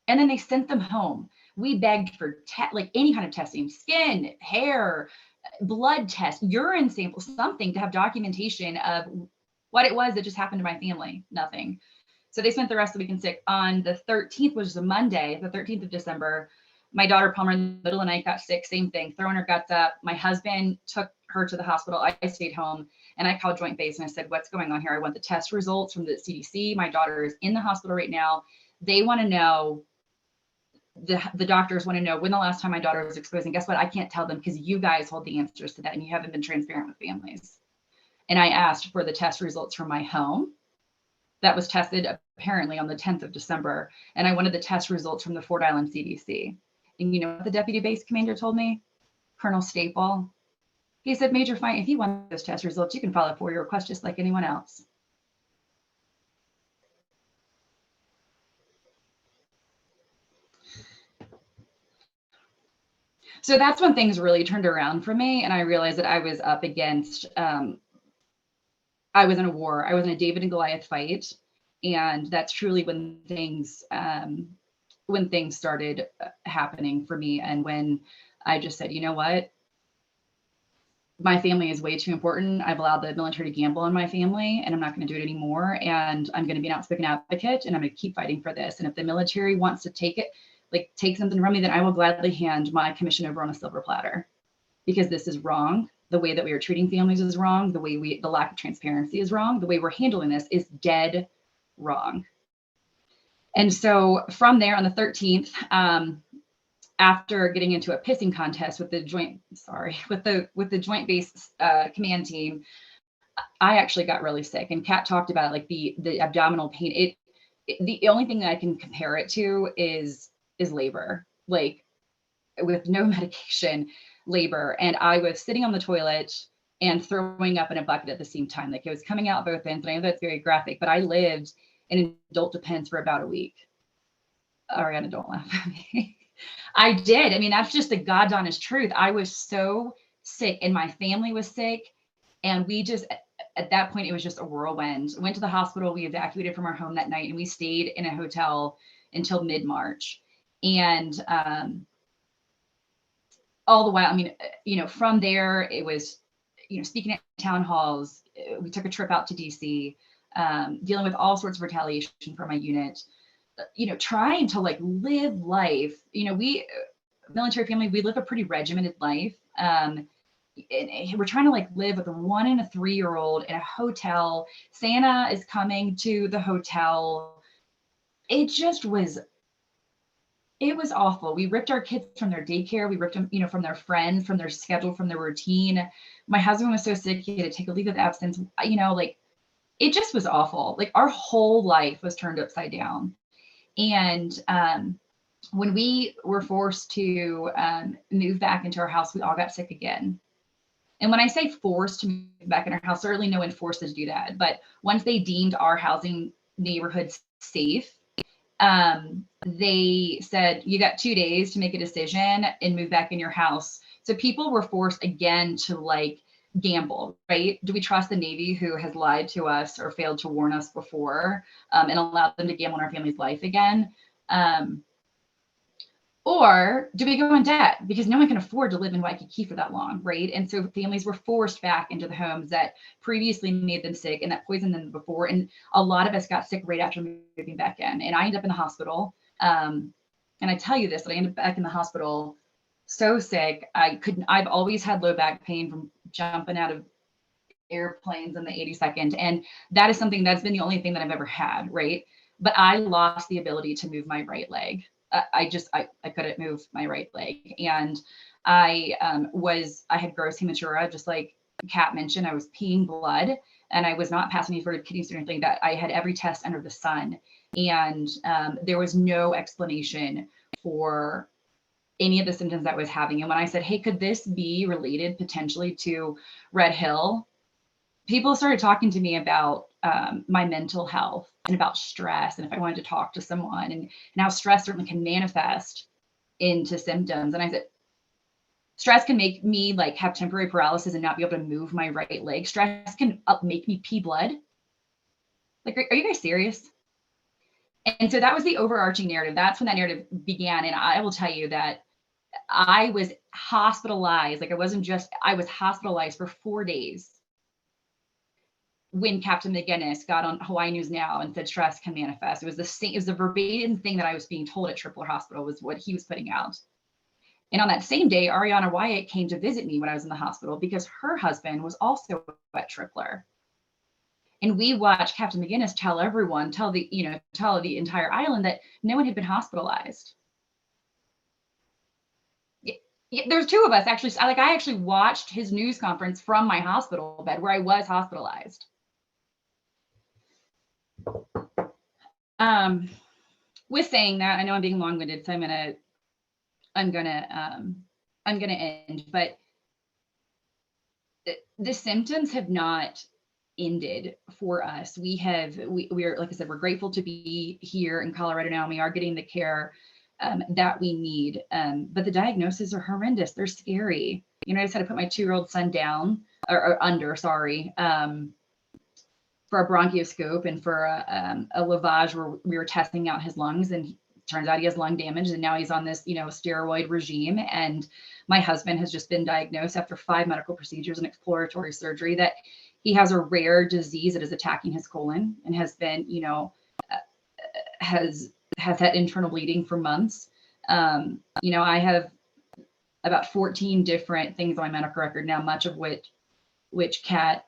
And then they sent them home. We begged for like any kind of testing, skin, hair, blood test, urine sample, something to have documentation of what it was that just happened to my family. Nothing. So they spent the rest of the weekend sick. On the 13th, which was a Monday, the 13th of December, my daughter Palmer in the middle of the night got sick, same thing, throwing her guts up. My husband took her to the hospital. I stayed home, and I called Joint Base and I said, what's going on here? I want the test results from the CDC. My daughter is in the hospital right now. They want to know, the doctors want to know when the last time my daughter was exposed. And guess what? I can't tell them because you guys hold the answers to that, and you haven't been transparent with families. And I asked for the test results from my home. That was tested apparently on the 10th of December. And I wanted the test results from the Fort Island CDC. And you know what the deputy base commander told me? Colonel Staple. He said, Major Feindt, if you want those test results, you can file a FOIA request just like anyone else. So that's when things really turned around for me. And I realized that I was up against, I was in a war. I was in a David and Goliath fight. And that's truly when things started happening for me. And when I just said, you know what? My family is way too important. I've allowed the military to gamble on my family, and I'm not going to do it anymore. And I'm going to be an outspoken advocate, and I'm going to keep fighting for this. And if the military wants to take it, like take something from me, then I will gladly hand my commission over on a silver platter, because this is wrong. The way that we are treating families is wrong. The way the lack of transparency is wrong. The way we're handling this is dead wrong. And so from there on the 13th, after getting into a pissing contest with the joint base command team, I actually got really sick. And Kat talked about it, like the abdominal pain. The only thing that I can compare it to is labor, like with no medication, labor. And I was sitting on the toilet and throwing up in a bucket at the same time. Like it was coming out both ends. And I know that's very graphic, but I lived in adult dependence for about a week. Ariana, don't laugh at me. I did. I mean, that's just the God honest truth. I was so sick, and my family was sick. And we just, at that point, it was just a whirlwind. Went to the hospital. We evacuated from our home that night, and we stayed in a hotel until mid-March. And all the while, I mean, you know, from there, it was, you know, speaking at town halls. We took a trip out to DC, dealing with all sorts of retaliation from my unit. You know, trying to like live life, you know, military family, we live a pretty regimented life. And we're trying to like live with a 1 and a 3-year-old in a hotel. Santa is coming to the hotel. It was awful. We ripped our kids from their daycare. We ripped them, you know, from their friends, from their schedule, from their routine. My husband was so sick, he had to take a leave of absence. You know, like it just was awful. Like our whole life was turned upside down. And when we were forced to move back into our house, we all got sick again. And when I say forced to move back in our house, certainly no one forced us to do that. But once they deemed our housing neighborhoods safe, they said, you got 2 days to make a decision and move back in your house. So people were forced again to like gamble, right? Do we trust the Navy, who has lied to us or failed to warn us before, and allowed them to gamble on our family's life again? Or do we go in debt because no one can afford to live in Waikiki for that long, right? And so families were forced back into the homes that previously made them sick and that poisoned them before. And a lot of us got sick right after moving back in. And I ended up in the hospital. And I tell you this, that I ended up back in the hospital so sick. I've always had low back pain from jumping out of airplanes in the 82nd. And that is something that's been the only thing that I've ever had, right? But I lost the ability to move my right leg. I couldn't move my right leg. And I had gross hematuria, just like Kat mentioned. I was peeing blood, and I was not passing any for kidney stone or anything. That I had every test under the sun. And there was no explanation for any of the symptoms that I was having. And when I said, hey, could this be related potentially to Red Hill? People started talking to me about my mental health and about stress, and if I wanted to talk to someone, and how stress certainly can manifest into symptoms. And I said, Stress can make me like have temporary paralysis and not be able to move my right leg. Stress can make me pee blood. Like, are you guys serious? And so that was the overarching narrative. That's when that narrative began. And I will tell you that I was hospitalized. Like, I was hospitalized for 4 days when Captain McGinnis got on Hawai'i News Now and said stress can manifest. It was the verbatim thing that I was being told at Tripler Hospital was what he was putting out. And on that same day, Ariana Wyatt came to visit me when I was in the hospital because her husband was also at Tripler. And we watched Captain McGinnis tell the entire island that no one had been hospitalized. There's two of us actually. I actually watched his news conference from my hospital bed where I was hospitalized. With saying that, I know I'm being long-winded, so I'm gonna end. But the symptoms have not ended for us. We're like I said, we're grateful to be here in Colorado now, and we are getting the care that we need. But the diagnoses are horrendous. They're scary. I just had to put my 2-year-old son down or under, sorry, for a bronchoscope and for a lavage where we were testing out his lungs, and turns out he has lung damage, and now he's on this, steroid regime. And my husband has just been diagnosed after 5 medical procedures and exploratory surgery that he has a rare disease that is attacking his colon and has been, has had internal bleeding for months. I have about 14 different things on my medical record now, much of which Kat,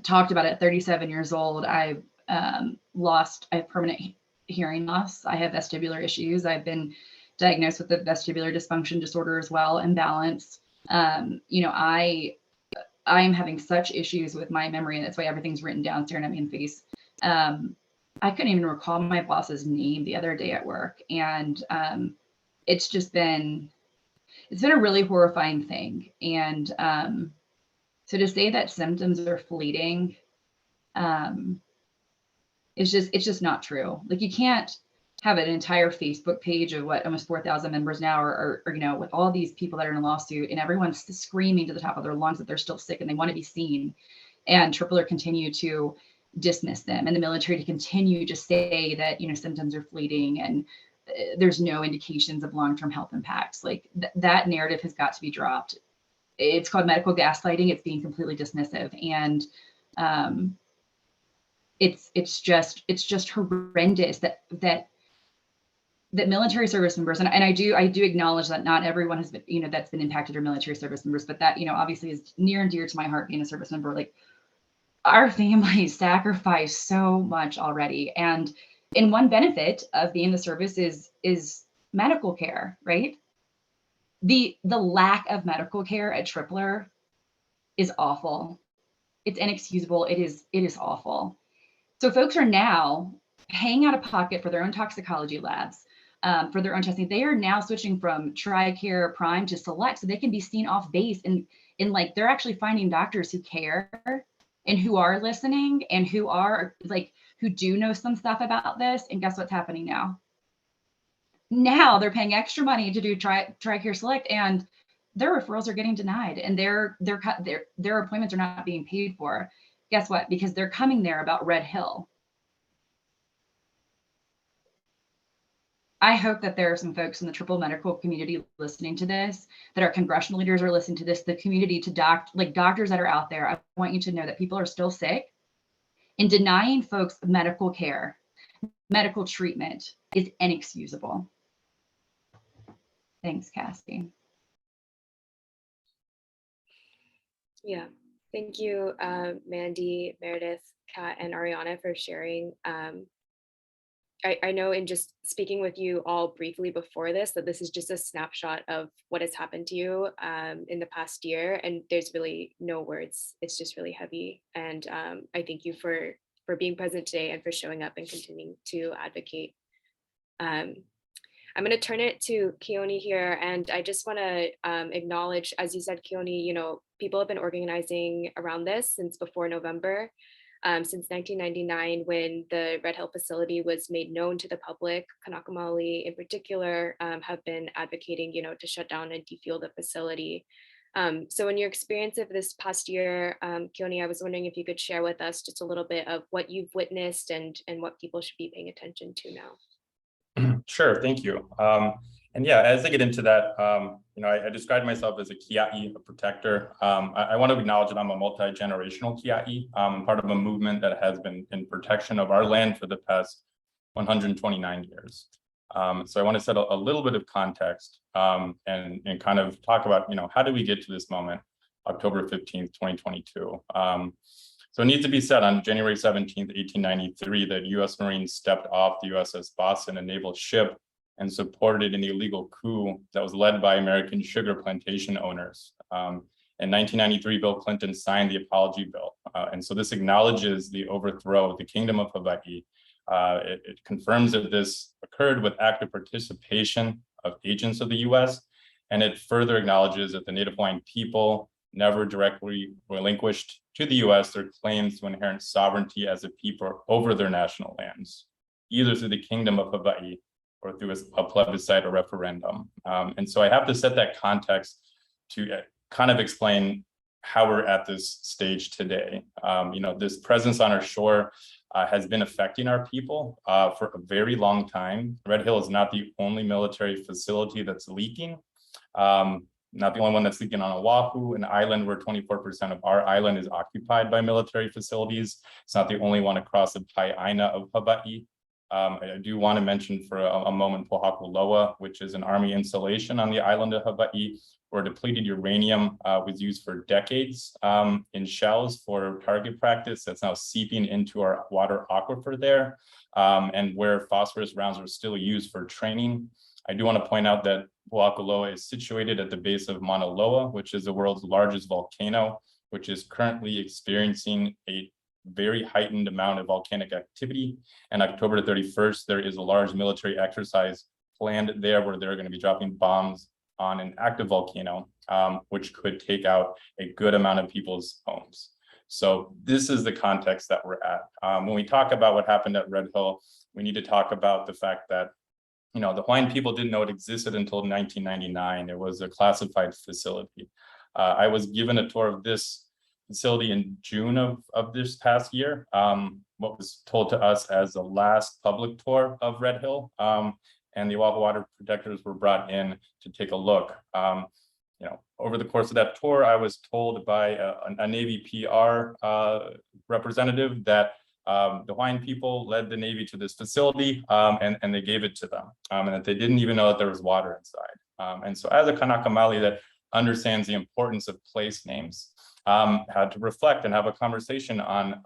talked about at 37 years old. I have permanent hearing loss. I have vestibular issues. I've been diagnosed with a vestibular dysfunction disorder as well, imbalance. I am having such issues with my memory, and that's why everything's written down staring at me in the face. I couldn't even recall my boss's name the other day at work. And it's been a really horrifying thing. And so to say that symptoms are fleeting, it's just not true. Like, you can't have an entire Facebook page of almost 4,000 members now, or with all these people that are in a lawsuit, and everyone's screaming to the top of their lungs that they're still sick and they want to be seen, and Tripler continue to dismiss them, and the military to continue to say that symptoms are fleeting and there's no indications of long-term health impacts. Like, that narrative has got to be dropped. It's called medical gaslighting. It's being completely dismissive, and it's just horrendous that military service members, and I do acknowledge that not everyone has been, that's been impacted, are military service members, but that, obviously is near and dear to my heart, being a service member. Like, our families sacrifice so much already. And one benefit of being in the service is medical care, right? The lack of medical care at Tripler is awful. It's inexcusable. It is awful. So folks are now paying out of pocket for their own toxicology labs, for their own testing. They are now switching from TRICARE Prime to Select, so they can be seen off base, and like, they're actually finding doctors who care and who are listening and who do know some stuff about this. And guess what's happening now? Now they're paying extra money to do TRICARE Select, and their referrals are getting denied, and their appointments are not being paid for. Guess what? Because they're coming there about Red Hill. I hope that there are some folks in the triple medical community listening to this, that our congressional leaders are listening to this, the community, to doctors that are out there. I want you to know that people are still sick, and denying folks medical care, medical treatment is inexcusable. Thanks, Cassie. Yeah, thank you, Mandy, Meredith, Kat, and Ariana for sharing. I know in just speaking with you all briefly before this, that this is just a snapshot of what has happened to you in the past year, and there's really no words. It's just really heavy. And I thank you for being present today and for showing up and continuing to advocate. I'm going to turn it to Keoni here, and I just want to acknowledge, as you said, Keoni, people have been organizing around this since before November. Since 1999, when the Red Hill facility was made known to the public, Kanaka Maoli in particular have been advocating, to shut down and defuel the facility. So in your experience of this past year, Keoni, I was wondering if you could share with us just a little bit of what you've witnessed and what people should be paying attention to now. Sure, thank you. And yeah, as I get into that, I described myself as a Kia'i, a protector. I want to acknowledge that I'm a multi-generational Kia'i, part of a movement that has been in protection of our land for the past 129 years. So I want to set a little bit of context and kind of talk about, how did we get to this moment, October 15th, 2022. So it needs to be said, on January 17th, 1893, that U.S. Marines stepped off the USS Boston, a naval ship, and supported an illegal coup that was led by American sugar plantation owners. In 1993, Bill Clinton signed the Apology Bill. And so this acknowledges the overthrow of the Kingdom of Hawaii. It confirms that this occurred with active participation of agents of the US. And it further acknowledges that the Native Hawaiian people never directly relinquished to the US their claims to inherent sovereignty as a people over their national lands, either through the Kingdom of Hawaii or through a plebiscite or referendum. And so I have to set that context to kind of explain how we're at this stage today. This presence on our shore has been affecting our people for a very long time. Red Hill is not the only military facility that's leaking. Not the only one that's leaking on Oahu, an island where 24% of our island is occupied by military facilities. It's not the only one across the Pai'aina of Hawaii. I do want to mention for a moment Pohaku Loa, which is an Army installation on the island of Hawaii, where depleted uranium was used for decades in shells for target practice. That's now seeping into our water aquifer there, and where phosphorus rounds are still used for training. I do want to point out that Pohaku Loa is situated at the base of Mauna Loa, which is the world's largest volcano, which is currently experiencing a very heightened amount of volcanic activity. And October 31st, there is a large military exercise planned there where they're going to be dropping bombs on an active volcano, which could take out a good amount of people's homes. So this is the context that we're at. When we talk about what happened at Red Hill, we need to talk about the fact that the Hawaiian people didn't know it existed until 1999. It was a classified facility. I was given a tour of this facility in June of this past year, what was told to us as the last public tour of Red Hill, and the Oahu Water Protectors were brought in to take a look. Over the course of that tour, I was told by a Navy PR representative that the Hawaiian people led the Navy to this facility and they gave it to them, and that they didn't even know that there was water inside. And so as a Kanaka Maoli that understands the importance of place names, had to reflect and have a conversation on,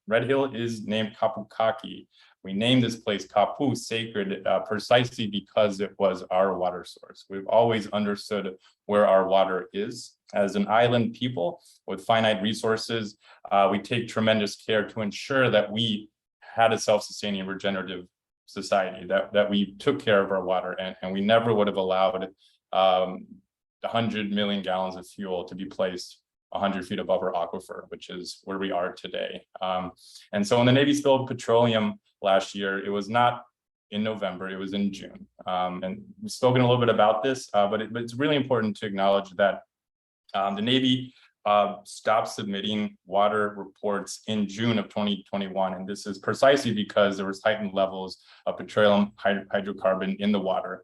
Red Hill is named Kapukaki. We named this place Kapu, sacred, precisely because it was our water source. We've always understood where our water is. As an island people with finite resources, we take tremendous care to ensure that we had a self-sustaining regenerative society, that we took care of our water, and we never would have allowed 100 million gallons of fuel to be placed 100 feet above our aquifer, which is where we are today. And so when the Navy spilled petroleum last year, it was not in November, it was in June. And we've spoken a little bit about this, but it's really important to acknowledge that the Navy stopped submitting water reports in June of 2021. And this is precisely because there was heightened levels of petroleum hydrocarbon in the water.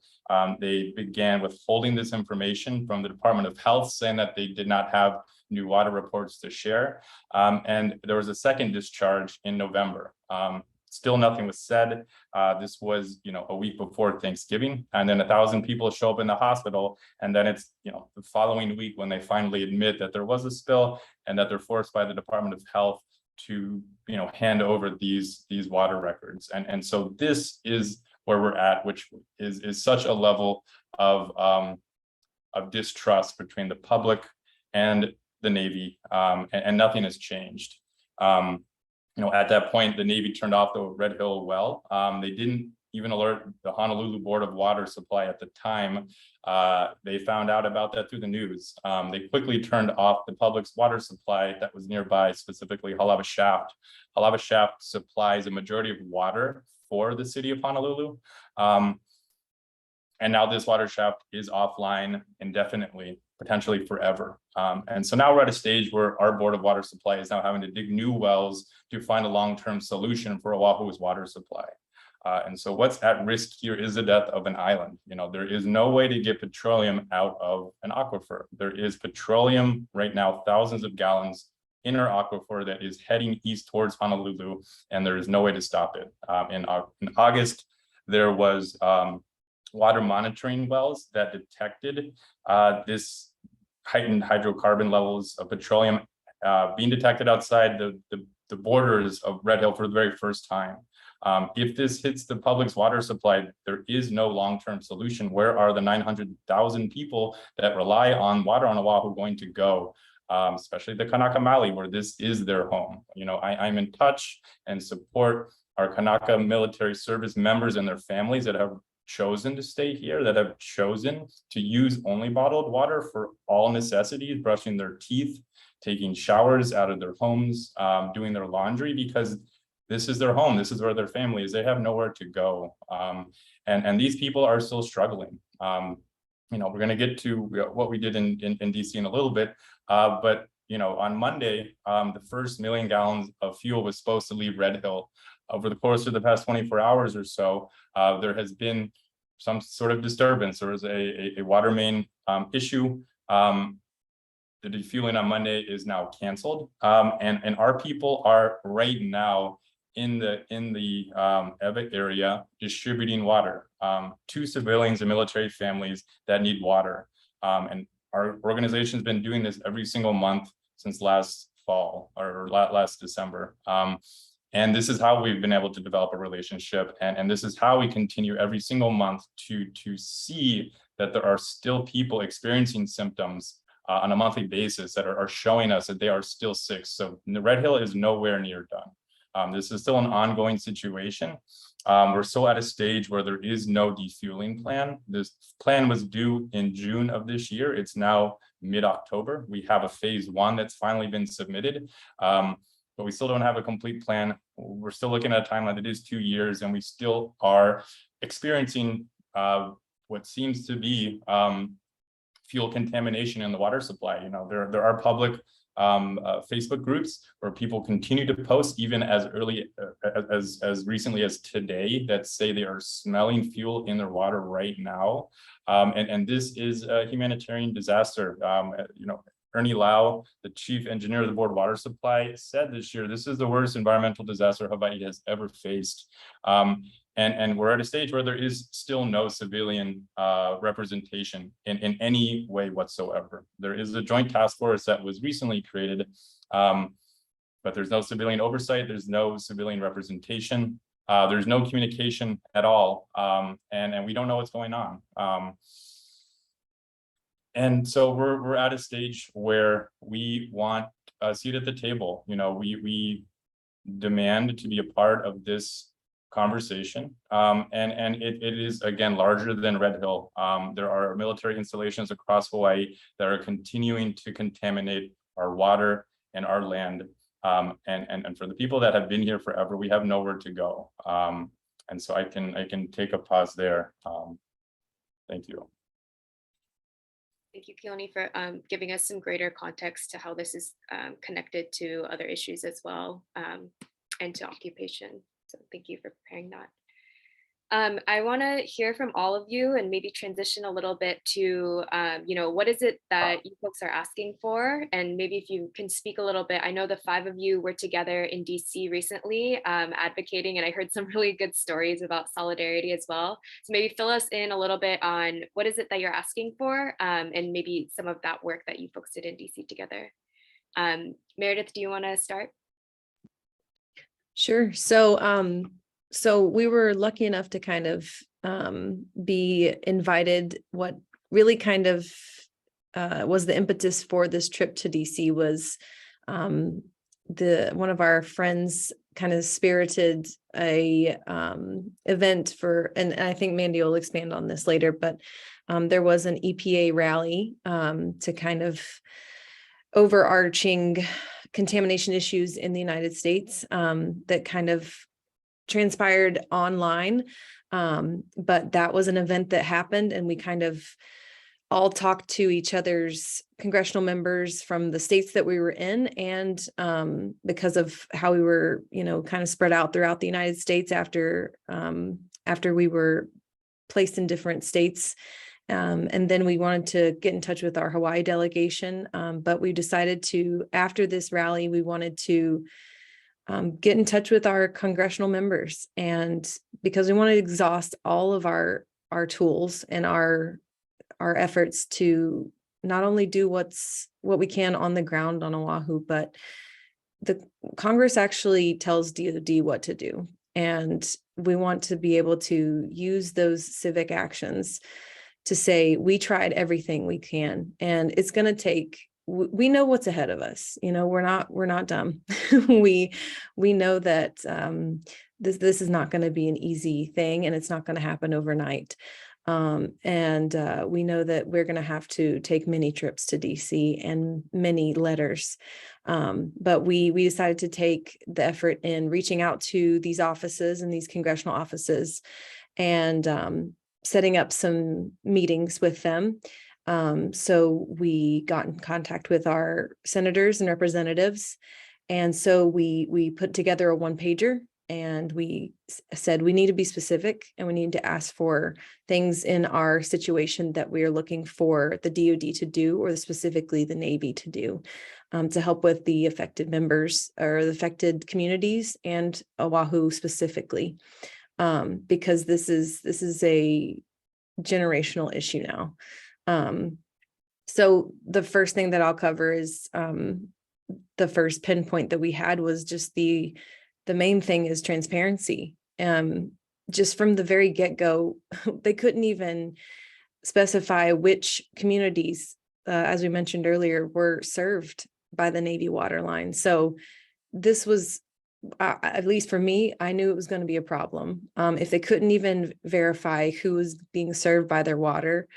They began withholding this information from the Department of Health, saying that they did not have new water reports to share. And there was a second discharge in November. Still nothing was said. This was, a week before Thanksgiving, and then 1,000 people show up in the hospital, and then it's, the following week when they finally admit that there was a spill and that they're forced by the Department of Health to, hand over these water records. And so this is where we're at, which is such a level of distrust between the public and the Navy, and nothing has changed. At that point, the Navy turned off the Red Hill well. They didn't even alert the Honolulu Board of Water Supply at the time. They found out about that through the news. They quickly turned off the public's water supply that was nearby, specifically Halawa Shaft. Halawa Shaft supplies a majority of water for the city of Honolulu. And now this water shaft is offline indefinitely, potentially forever. And so now we're at a stage where our Board of Water Supply is now having to dig new wells to find a long-term solution for Oahu's water supply. And so what's at risk here is the death of an island. You know, there is no way to get petroleum out of an aquifer. There is petroleum right now, thousands of gallons in our aquifer that is heading east towards Honolulu, and there is no way to stop it. In August, there was water monitoring wells that detected this heightened hydrocarbon levels of petroleum being detected outside the borders of Red Hill for the very first time. If this hits the public's water supply, there is no long-term solution. Where are the 900,000 people that rely on water on Oahu going to go? Especially the Kanaka Maoli, where this is their home. You know, I'm in touch and support our Kanaka military service members and their families that have chosen to stay here, that have chosen to use only bottled water for all necessities, brushing their teeth, taking showers out of their homes, doing their laundry, because this is their home. This is where their family is. They have nowhere to go. And these people are still struggling. You know, we're going to get to what we did in DC in a little bit, but you know, on Monday, the first 1 million gallons of fuel was supposed to leave Red Hill. Over the course of the past 24 hours or so, there has been some sort of disturbance. There was a water main issue. The defueling on Monday is now canceled, and our people are right now in the Ewa area distributing water to civilians and military families that need water. And our organization's been doing this every single month since last fall or last December. And this is how we've been able to develop a relationship. And this is how we continue every single month to see that there are still people experiencing symptoms on a monthly basis that are showing us that they are still sick. So the Red Hill is nowhere near done. This is still an ongoing situation. We're still at a stage where there is no defueling plan. This plan was due in June of this year. It's now mid-October. We have a phase 1 that's finally been submitted, but we still don't have a complete plan. We're still looking at a timeline that is 2 years, and we still are experiencing what seems to be fuel contamination in the water supply. You know, there are public Facebook groups where people continue to post, even as early as recently as today, that say they are smelling fuel in their water right now. And this is a humanitarian disaster. You know, Ernie Lau, the chief engineer of the Board of Water Supply, said this year, this is the worst environmental disaster Hawaii has ever faced. And we're at a stage where there is still no civilian representation in any way whatsoever. There is a joint task force that was recently created, but there's no civilian oversight. There's no civilian representation. There's no communication at all. And we don't know what's going on. And so we're at a stage where we want a seat at the table. You know, we demand to be a part of this conversation, and it is, again, larger than Red Hill. There are military installations across Hawaii that are continuing to contaminate our water and our land, and for the people that have been here forever, we have nowhere to go. And so I can take a pause there. Thank you. Thank you, Keoni, for giving us some greater context to how this is connected to other issues as well, and to occupation. So thank you for preparing that. I want to hear from all of you and maybe transition a little bit to, you know, what is it that you folks are asking for? And maybe if you can speak a little bit, I know the 5 of you were together in DC recently advocating, and I heard some really good stories about solidarity as well. So maybe fill us in a little bit on what is it that you're asking for, and maybe some of that work that you folks did in DC together. Meredith, do you want to start? Sure. So we were lucky enough to kind of be invited. What really kind of was the impetus for this trip to DC was one of our friends kind of spirited a event for, and I think Mandy will expand on this later, but there was an EPA rally to kind of overarching contamination issues in the United States that kind of transpired online. But that was an event that happened, and we kind of all talked to each other's congressional members from the states that we were in. And because of how we were, kind of spread out throughout the United States after we were placed in different states. And then we wanted to get in touch with our Hawaii delegation. But we decided to, after this rally, we wanted to get in touch with our congressional members, and because we want to exhaust all of our tools and our efforts to not only do what we can on the ground on Oahu, but the Congress actually tells DoD what to do. And we want to be able to use those civic actions to say, we tried everything we can, and it's going to take, we know what's ahead of us. We're not dumb. we know that this is not going to be an easy thing, and it's not going to happen overnight. And we know that we're going to have to take many trips to DC and many letters. But we decided to take the effort in reaching out to these offices and these congressional offices, and setting up some meetings with them. So we got in contact with our senators and representatives. And so we put together a one-pager, and we said we need to be specific, and we need to ask for things in our situation that we are looking for the DoD to do, or specifically the Navy to do, to help with the affected members or the affected communities and Oahu specifically, because this is a generational issue now. So the first thing that I'll cover is the first pinpoint that we had was just the main thing is transparency. Just from the very get-go, they couldn't even specify which communities, as we mentioned earlier, were served by the Navy water line. So this was, at least for me, I knew it was going to be a problem. If they couldn't even verify who was being served by their water,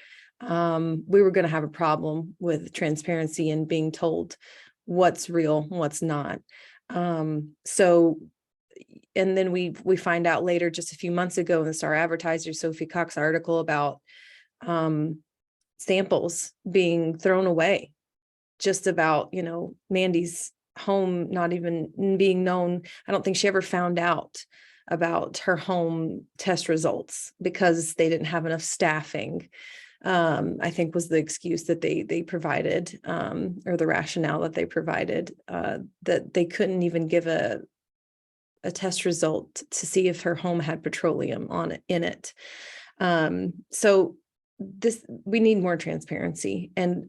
we were going to have a problem with transparency and being told what's real, what's not. And then we find out later, just a few months ago, in the Star Advertiser, Sophie Cox article about samples being thrown away, just about, Mandy's home not even being known. I don't think she ever found out about her home test results because they didn't have enough staffing. I think was the excuse that they provided, or the rationale that they provided, that they couldn't even give a test result to see if her home had petroleum in it. So we need more transparency. And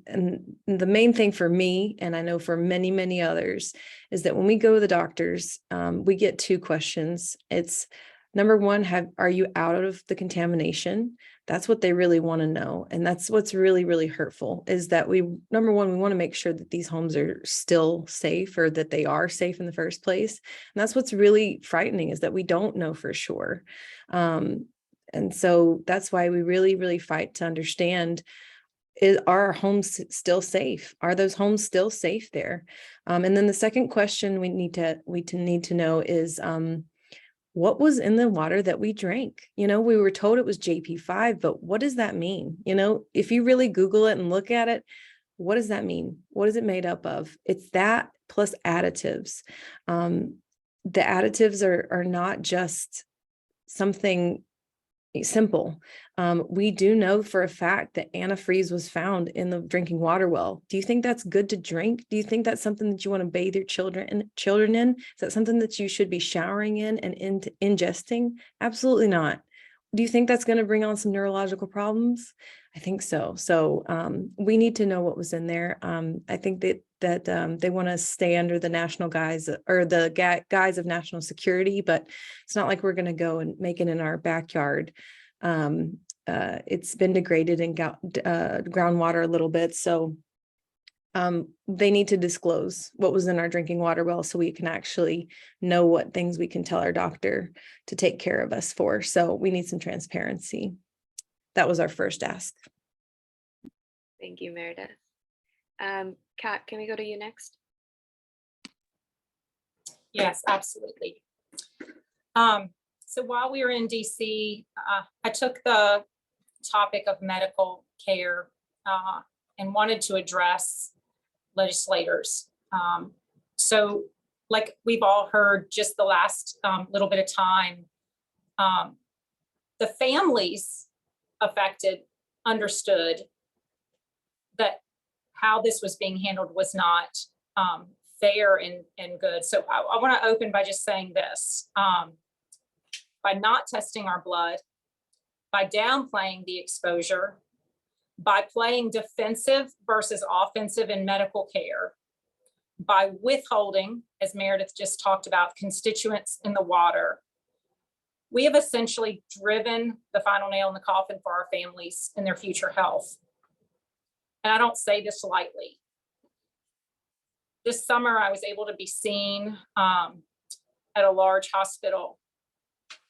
the main thing for me, and I know for many, many others, is that when we go to the doctors, we get two questions. It's number one, are you out of the contamination? That's what they really want to know. And that's what's really, really hurtful, is that number one, we want to make sure that these homes are still safe, or that they are safe in the first place. And that's what's really frightening, is that we don't know for sure. And so that's why we really, really fight to understand, are our homes still safe? Are those homes still safe there? And then the second question we need to know is, what was in the water that we drank? We were told it was JP5, but what does that mean? If you really Google it and look at it, what does that mean? What is it made up of? It's that plus additives. The additives are not just something simple. We do know for a fact that antifreeze was found in the drinking water well. Do you think that's good to drink? Do you think that's something that you want to bathe your children in? Is that something that you should be showering in and ingesting? Absolutely not. Do you think that's going to bring on some neurological problems? I think so. So we need to know what was in there. I think that they want to stay under the national guise, or the guise of national security, but it's not like we're going to go and make it in our backyard. It's been degraded in groundwater a little bit. So they need to disclose what was in our drinking water well so we can actually know what things we can tell our doctor to take care of us for. So we need some transparency. That was our first ask. Thank you, Meredith. Kat, can we go to you next? Yes, absolutely. So while we were in DC, I took the topic of medical care and wanted to address legislators. So like we've all heard just the last little bit of time, the families affected understood that how this was being handled was not fair and good. So I want to open by just saying this. By not testing our blood, by downplaying the exposure, by playing defensive versus offensive in medical care, by withholding, as Meredith just talked about, constituents in the water, we have essentially driven the final nail in the coffin for our families and their future health. And I don't say this lightly. This summer, I was able to be seen at a large hospital.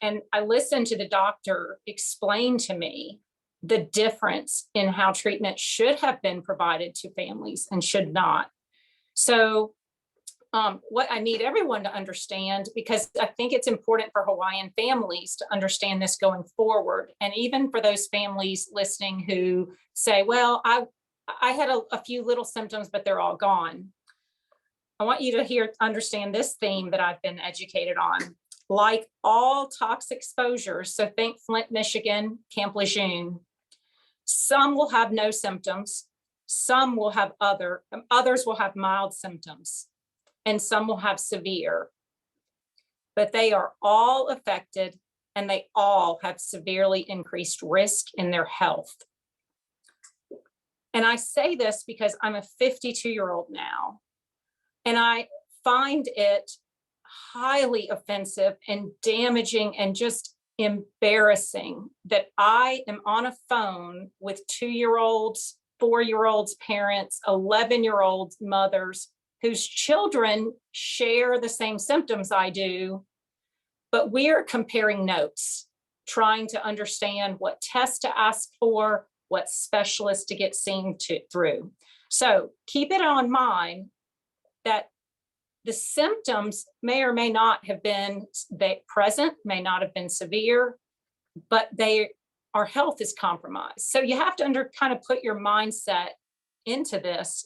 And I listened to the doctor explain to me the difference in how treatment should have been provided to families and should not. So what I need everyone to understand, because I think it's important for Hawaiian families to understand this going forward. And even for those families listening who say, well, I had a few little symptoms, but they're all gone. I want you to understand this theme that I've been educated on. Like all toxic exposures, so think Flint, Michigan, Camp Lejeune, some will have no symptoms, some will have others will have mild symptoms, and some will have severe. But they are all affected and they all have severely increased risk in their health. And I say this because I'm a 52-year-old now, and I find it highly offensive and damaging and just embarrassing that I am on a phone with 2-year-olds, 4-year-olds, parents, 11-year-old mothers whose children share the same symptoms I do, but we're comparing notes, trying to understand what tests to ask for, what specialists to get seen through. So keep it on mind that the symptoms may or may not have been present, may not have been severe, but our health is compromised. So you have to kind of put your mindset into this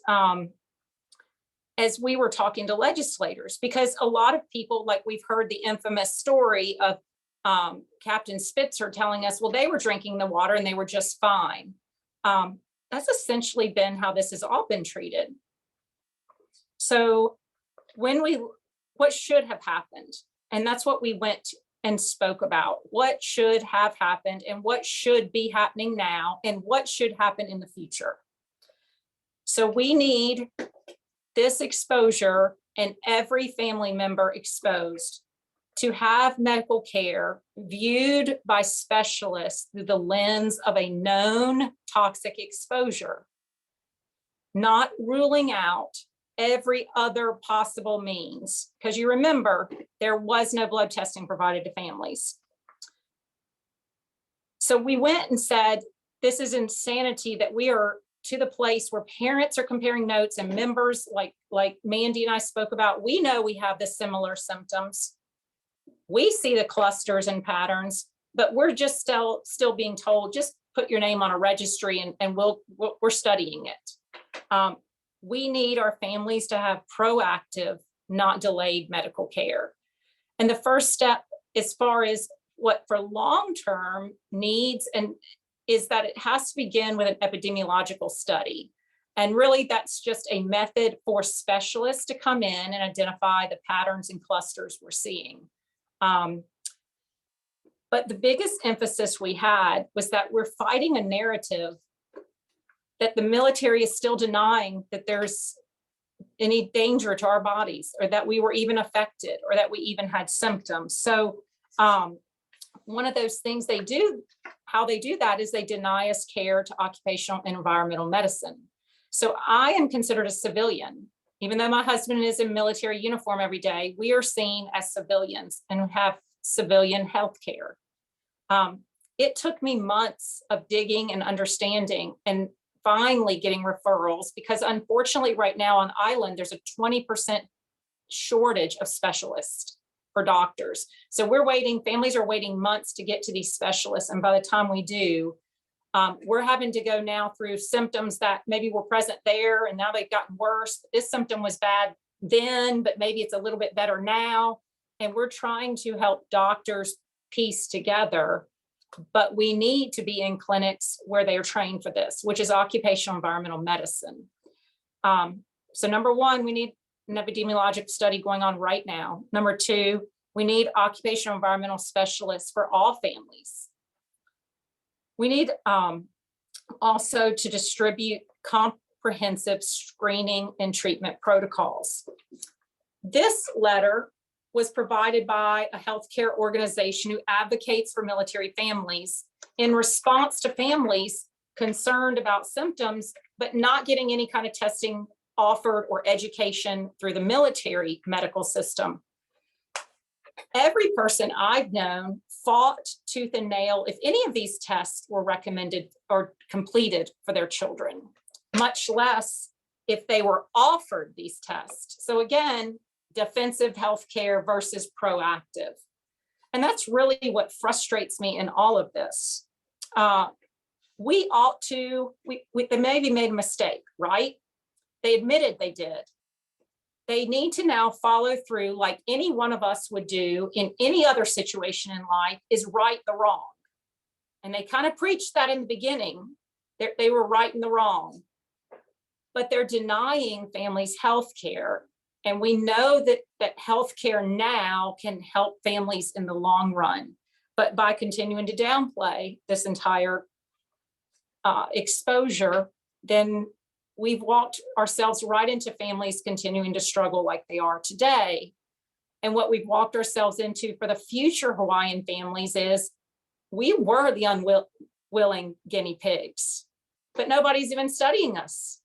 as we were talking to legislators, because a lot of people, like we've heard the infamous story of Captain Spitzer telling us, well, they were drinking the water and they were just fine. That's essentially been how this has all been treated. So what should have happened? And that's what we went and spoke about. What should have happened and what should be happening now and what should happen in the future. So we need this exposure and every family member exposed to have medical care viewed by specialists through the lens of a known toxic exposure, not ruling out every other possible means. Because you remember, there was no blood testing provided to families. So we went and said, this is insanity that we are to the place where parents are comparing notes and members like Mandy and I spoke about, we know we have the similar symptoms. We see the clusters and patterns, but we're just still being told, just put your name on a registry and we're studying it. We need our families to have proactive, not delayed medical care. And the first step as far as what for long-term needs is that it has to begin with an epidemiological study. And really that's just a method for specialists to come in and identify the patterns and clusters we're seeing. But the biggest emphasis we had was that we're fighting a narrative that the military is still denying that there's any danger to our bodies or that we were even affected or that we even had symptoms. So one of those things they do, how they do that is they deny us care to occupational and environmental medicine. So I am considered a civilian. Even though my husband is in military uniform every day, we are seen as civilians and have civilian health care. It took me months of digging and understanding and finally getting referrals, because unfortunately right now on island, there's a 20% shortage of specialists for doctors. So we're waiting, families are waiting months to get to these specialists. And by the time we do, we're having to go now through symptoms that maybe were present there and now they've gotten worse. This symptom was bad then, but maybe it's a little bit better now. And we're trying to help doctors piece together, but we need to be in clinics where they are trained for this, which is occupational environmental medicine. So number one, we need an epidemiologic study going on right now. Number two, we need occupational environmental specialists for all families. We need also to distribute comprehensive screening and treatment protocols. This letter was provided by a healthcare organization who advocates for military families in response to families concerned about symptoms, but not getting any kind of testing offered or education through the military medical system. Every person I've known fought tooth and nail if any of these tests were recommended or completed for their children, much less if they were offered these tests. So again, defensive healthcare versus proactive. And that's really what frustrates me in all of this. They maybe made a mistake, right? They admitted they did. They need to now follow through like any one of us would do in any other situation in life, is right the wrong. And they kind of preached that in the beginning. They were right and the wrong, but they're denying families health care. And we know that healthcare now can help families in the long run, but by continuing to downplay this entire exposure, then we've walked ourselves right into families continuing to struggle like they are today. And what we've walked ourselves into for the future Hawaiian families is we were the unwilling guinea pigs, but nobody's even studying us.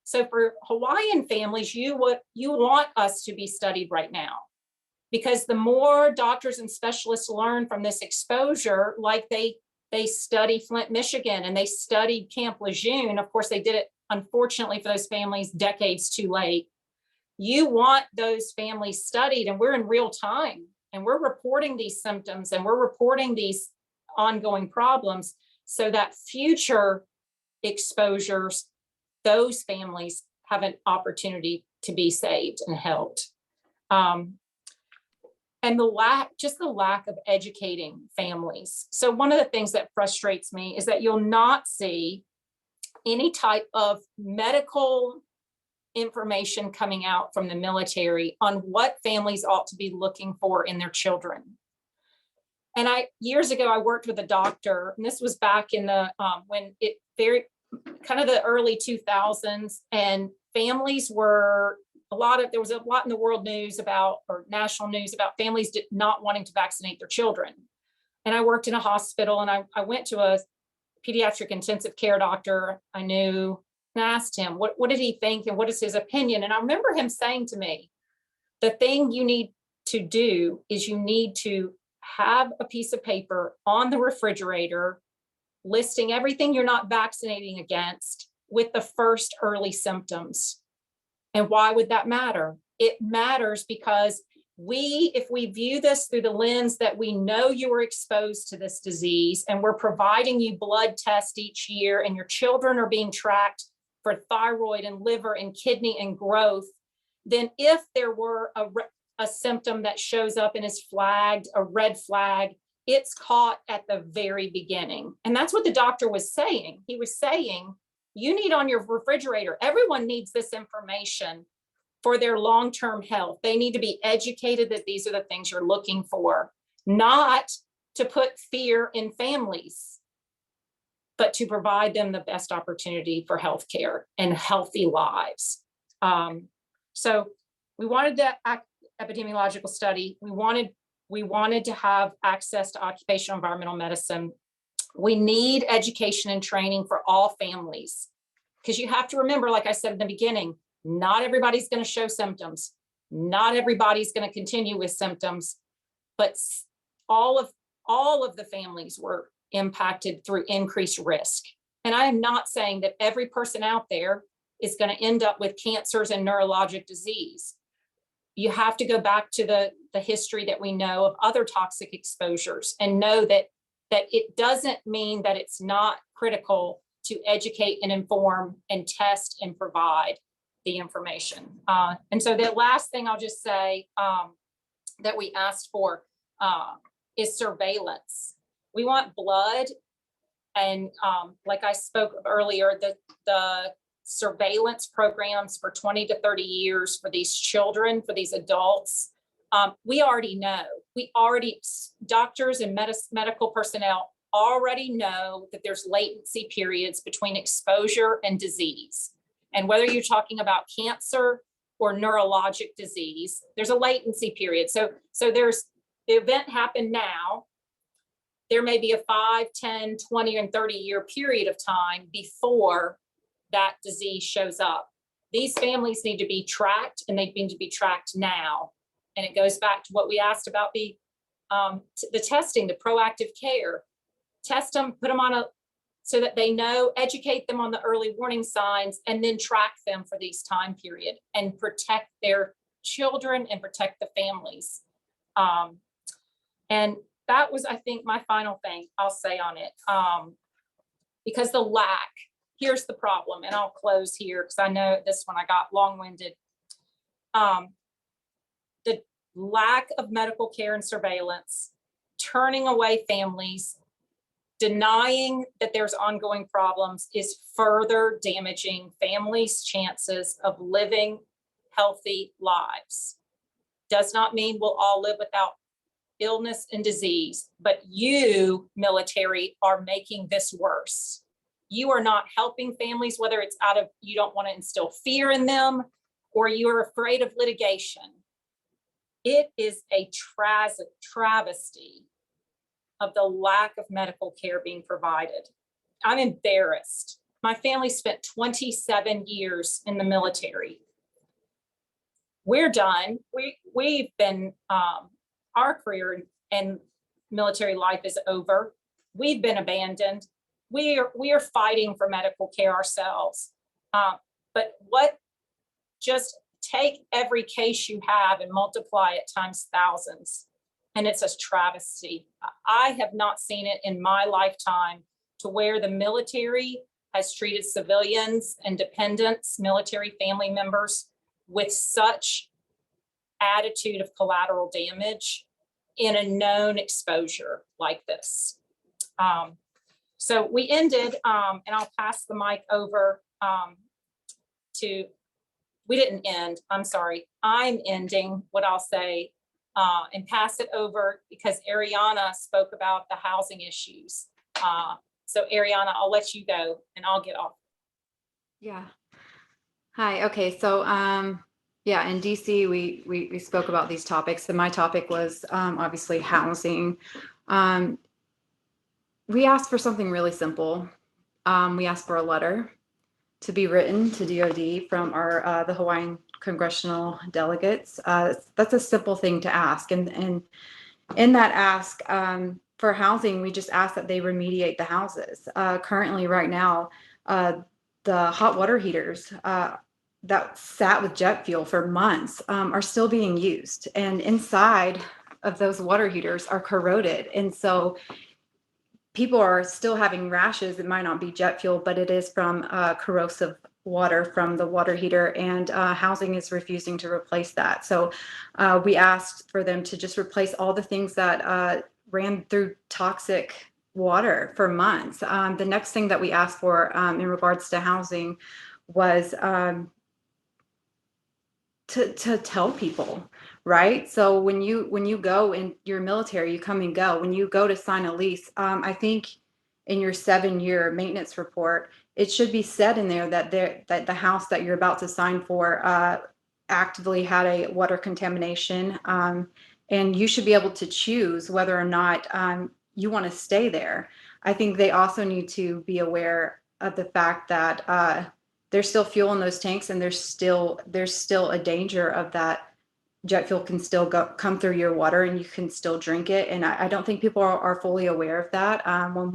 So for Hawaiian families, you want us to be studied right now, because the more doctors and specialists learn from this exposure, like they study Flint, Michigan, and they studied Camp Lejeune. Of course, they did it, unfortunately, for those families decades too late. You want those families studied, and we're in real time, and we're reporting these symptoms, and we're reporting these ongoing problems so that future exposures, those families have an opportunity to be saved and helped. And the lack of educating families. So one of the things that frustrates me is that you'll not see any type of medical information coming out from the military on what families ought to be looking for in their children. And years ago, I worked with a doctor, and this was back in the, kind of the early 2000s, and families were, there was a lot in the world news about, or national news about families not wanting to vaccinate their children. And I worked in a hospital, and I went to a pediatric intensive care doctor I knew, and I asked him, what did he think and what is his opinion? And I remember him saying to me, the thing you need to do is you need to have a piece of paper on the refrigerator listing everything you're not vaccinating against with the first early symptoms. And why would that matter? It matters because if we view this through the lens that we know you were exposed to this disease, and we're providing you blood tests each year, and your children are being tracked for thyroid and liver and kidney and growth, then if there were a symptom that shows up and is flagged, a red flag, it's caught at the very beginning. And that's what the doctor was saying. He was saying, you need on your refrigerator, everyone needs this information for their long-term health. They need to be educated that these are the things you're looking for, not to put fear in families, but to provide them the best opportunity for healthcare and healthy lives. So we wanted that epidemiological study. We wanted to have access to occupational environmental medicine. We need education and training for all families. because you have to remember, like I said in the beginning, not everybody's going to show symptoms. Not everybody's going to continue with symptoms, but all of the families were impacted through increased risk. And I am not saying that every person out there is going to end up with cancers and neurologic disease. You have to go back to the history that we know of other toxic exposures and know that it doesn't mean that it's not critical to educate and inform and test and provide the information. And so the last thing I'll just say that we asked for is surveillance. We want blood, and like I spoke earlier, the surveillance programs for 20 to 30 years for these children, for these adults. We already know, doctors and medical personnel already know that there's latency periods between exposure and disease. And whether you're talking about cancer or neurologic disease, there's a latency period. So there's the event happened now. There may be a 5, 10, 20, and 30-year period of time before that disease shows up. These families need to be tracked, and they need to be tracked now. And it goes back to what we asked about the testing, the proactive care. Test them, put them on so that they know, educate them on the early warning signs, and then track them for these time period and protect their children and protect the families. And that was, I think, my final thing I'll say on it. Because the lack, here's the problem, and I'll close here because I know this one I got long-winded. The lack of medical care and surveillance, turning away families, denying that there's ongoing problems is further damaging families' chances of living healthy lives. Does not mean we'll all live without illness and disease, but you, military, are making this worse. You are not helping families, whether it's out of, you don't want to instill fear in them, or you're afraid of litigation. It is a travesty of the lack of medical care being provided. I'm embarrassed. My family spent 27 years in the military. We're done. We've been, our career and military life is over. We've been abandoned. We are fighting for medical care ourselves. But just take every case you have and multiply it times thousands. And it's a travesty. I have not seen it in my lifetime to where the military has treated civilians and dependents, military family members, with such attitude of collateral damage in a known exposure like this. So we ended, and I'll pass the mic over to, we didn't end, I'm sorry. I'm ending what I'll say and pass it over because Ariana spoke about the housing issues. So Ariana, I'll let you go and I'll get off. Yeah. Hi. Okay. So, yeah, in DC, we spoke about these topics, and my topic was obviously housing. We asked for something really simple. We asked for a letter to be written to DoD from the Hawaiian congressional delegates. That's a simple thing to ask. And in that ask for housing, we just ask that they remediate the houses. Currently, right now, the hot water heaters that sat with jet fuel for months are still being used. And inside of those water heaters are corroded. And so people are still having rashes. It might not be jet fuel, but it is from corrosive water from the water heater, and housing is refusing to replace that. So we asked for them to just replace all the things that ran through toxic water for months. The next thing that we asked for in regards to housing was to tell people, right? So when you go in your military, you come and go. When you go to sign a lease, I think in your 7-year maintenance report, it should be said in there that the house that you're about to sign for actively had a water contamination, and you should be able to choose whether or not you want to stay there. I think they also need to be aware of the fact that there's still fuel in those tanks, and there's still a danger of that jet fuel can still come through your water, and you can still drink it. And I don't think people are fully aware of that. When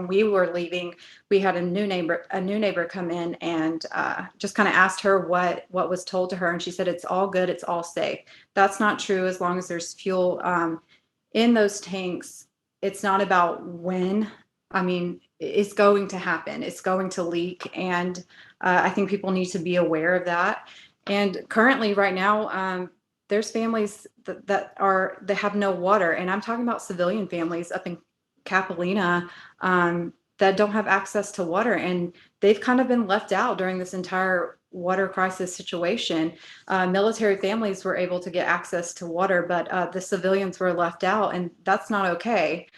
we were leaving, we had a new neighbor come in and just kind of asked her what was told to her, and she said it's all good, it's all safe. That's not true. As long as there's fuel in those tanks, it's not about when. I mean, it's going to happen. It's going to leak, and I think people need to be aware of that. And currently, right now, there's families that have no water, and I'm talking about civilian families up in Capelina that don't have access to water, and they've kind of been left out during this entire water crisis situation. Military families were able to get access to water, but the civilians were left out, and that's not okay.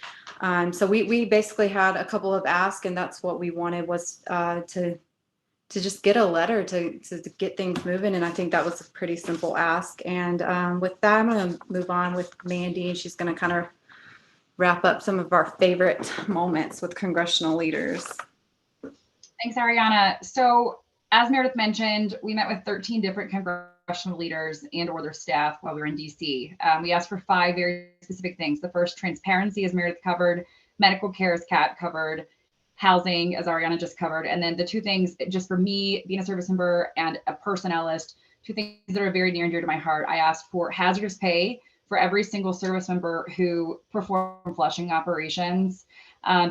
So we basically had a couple of asks, and that's what we wanted, was to just get a letter to get things moving. And I think that was a pretty simple ask. And with that, I'm going to move on with Mandy. She's going to kind of wrap up some of our favorite moments with congressional leaders. Thanks, Ariana. So as Meredith mentioned, we met with 13 different congressional leaders and or their staff while we were in DC. We asked for 5 very specific things. The first, transparency, as Meredith covered, medical care, as Kat covered, housing, as Ariana just covered. And then the 2 things, just for me, being a service member and a personnelist, 2 things that are very near and dear to my heart. I asked for hazardous pay for every single service member who performed flushing operations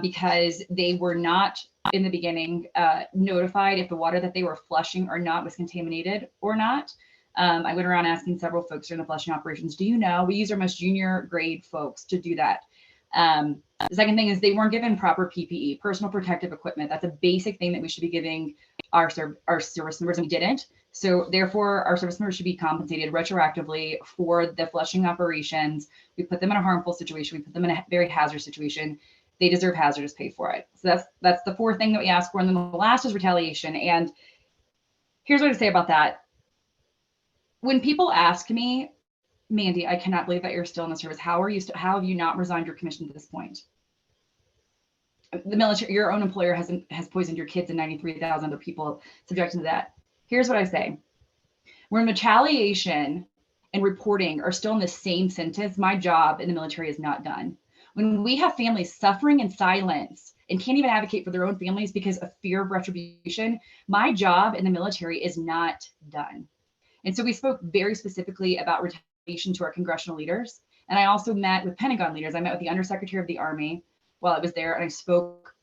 because they were not in the beginning notified if the water that they were flushing or not was contaminated or not. I went around asking several folks during the flushing operations, do you know? We use our most junior grade folks to do that. The second thing is they weren't given proper PPE, personal protective equipment. That's a basic thing that we should be giving our service members, and we didn't. So therefore, our service members should be compensated retroactively for the flushing operations. We put them in a harmful situation. We put them in a very hazardous situation. They deserve hazardous pay for it. So that's the 4th thing that we ask for. And then the last is retaliation. And here's what I say about that. When people ask me, Mandy, I cannot believe that you're still in the service. How have you not resigned your commission to this point? The military, your own employer has poisoned your kids and 93,000 other people subjected to that. Here's what I say. When retaliation and reporting are still in the same sentence, my job in the military is not done. When we have families suffering in silence and can't even advocate for their own families because of fear of retribution, my job in the military is not done. And so we spoke very specifically about retaliation to our congressional leaders. And I also met with Pentagon leaders. I met with the Undersecretary of the Army while I was there, and I spoke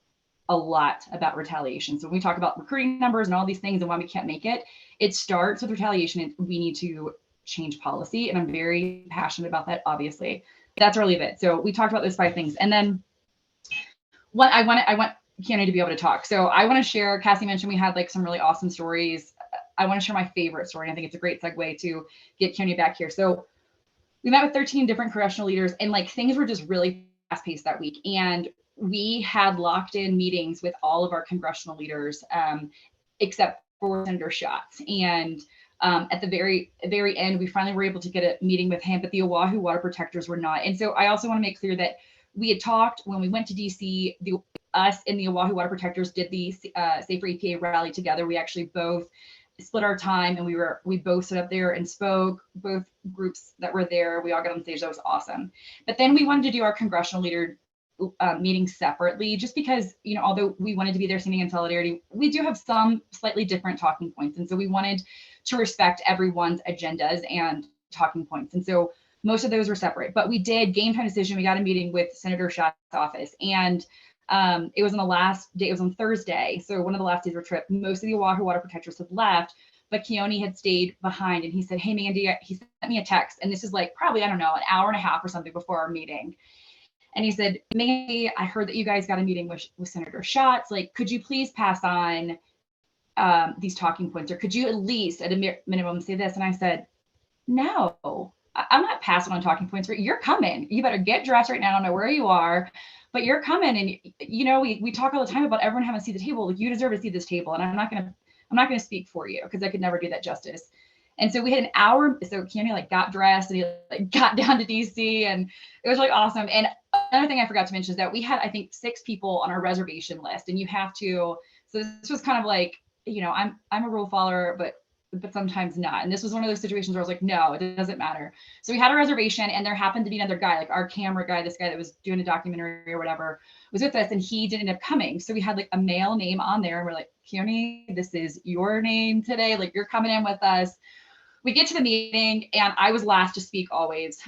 a lot about retaliation. So when we talk about recruiting numbers and all these things and why we can't make it, it starts with retaliation, and we need to change policy. And I'm very passionate about that, obviously. That's where I leave it. So we talked about those 5 things. And then what I want Keoni to be able to talk. So I want to share, Cassie mentioned we had like some really awesome stories. I want to share my favorite story. I think it's a great segue to get Keoni back here. So we met with 13 different congressional leaders, and like things were just really fast paced that week. And we had locked in meetings with all of our congressional leaders, except for Senator Schatz. And at the very end, we finally were able to get a meeting with him, but the Oahu water protectors were not. And so I also want to make clear that we had talked when we went to DC, us and the Oahu water protectors did the Safer EPA rally together. We actually both split our time, and we both stood up there and spoke, both groups that were there. We all got on stage. That was awesome. But then we wanted to do our congressional leader meetings separately, just because, you know, although we wanted to be there standing in solidarity, we do have some slightly different talking points. And so we wanted to respect everyone's agendas and talking points. And so most of those were separate, but we did game time decision. We got a meeting with Senator Schatz's office, and it was on the last day. It was on Thursday. So one of the last days of our trip, most of the Oahu water protectors had left, but Keoni had stayed behind, and he said, hey, Mandy, he sent me a text. And this is like probably, I don't know, an hour and a half or something before our meeting. And he said, Mandy, I heard that you guys got a meeting with Senator Schatz. Like, could you please pass on these talking points, or could you at least at a minimum say this? And I said, no, I'm not passing on talking points. You're coming. You better get dressed right now. I don't know where you are, but you're coming. And you know, we talk all the time about everyone having a seat at the table. Like, you deserve a seat at this table. And I'm not gonna speak for you, because I could never do that justice. And so we had an hour. So Keoni like got dressed, and he like got down to DC, and it was really awesome. And another thing I forgot to mention is that we had, I think, 6 people on our reservation list, and you have to. So this was kind of like, you know, I'm a rule follower, but sometimes not. And this was one of those situations where I was like, no, it doesn't matter. So we had a reservation, and there happened to be another guy, like our camera guy, this guy that was doing a documentary or whatever, was with us, and he didn't end up coming. So we had like a male name on there, and we're like, Keoni, this is your name today. Like, you're coming in with us. We get to the meeting, and I was last to speak always.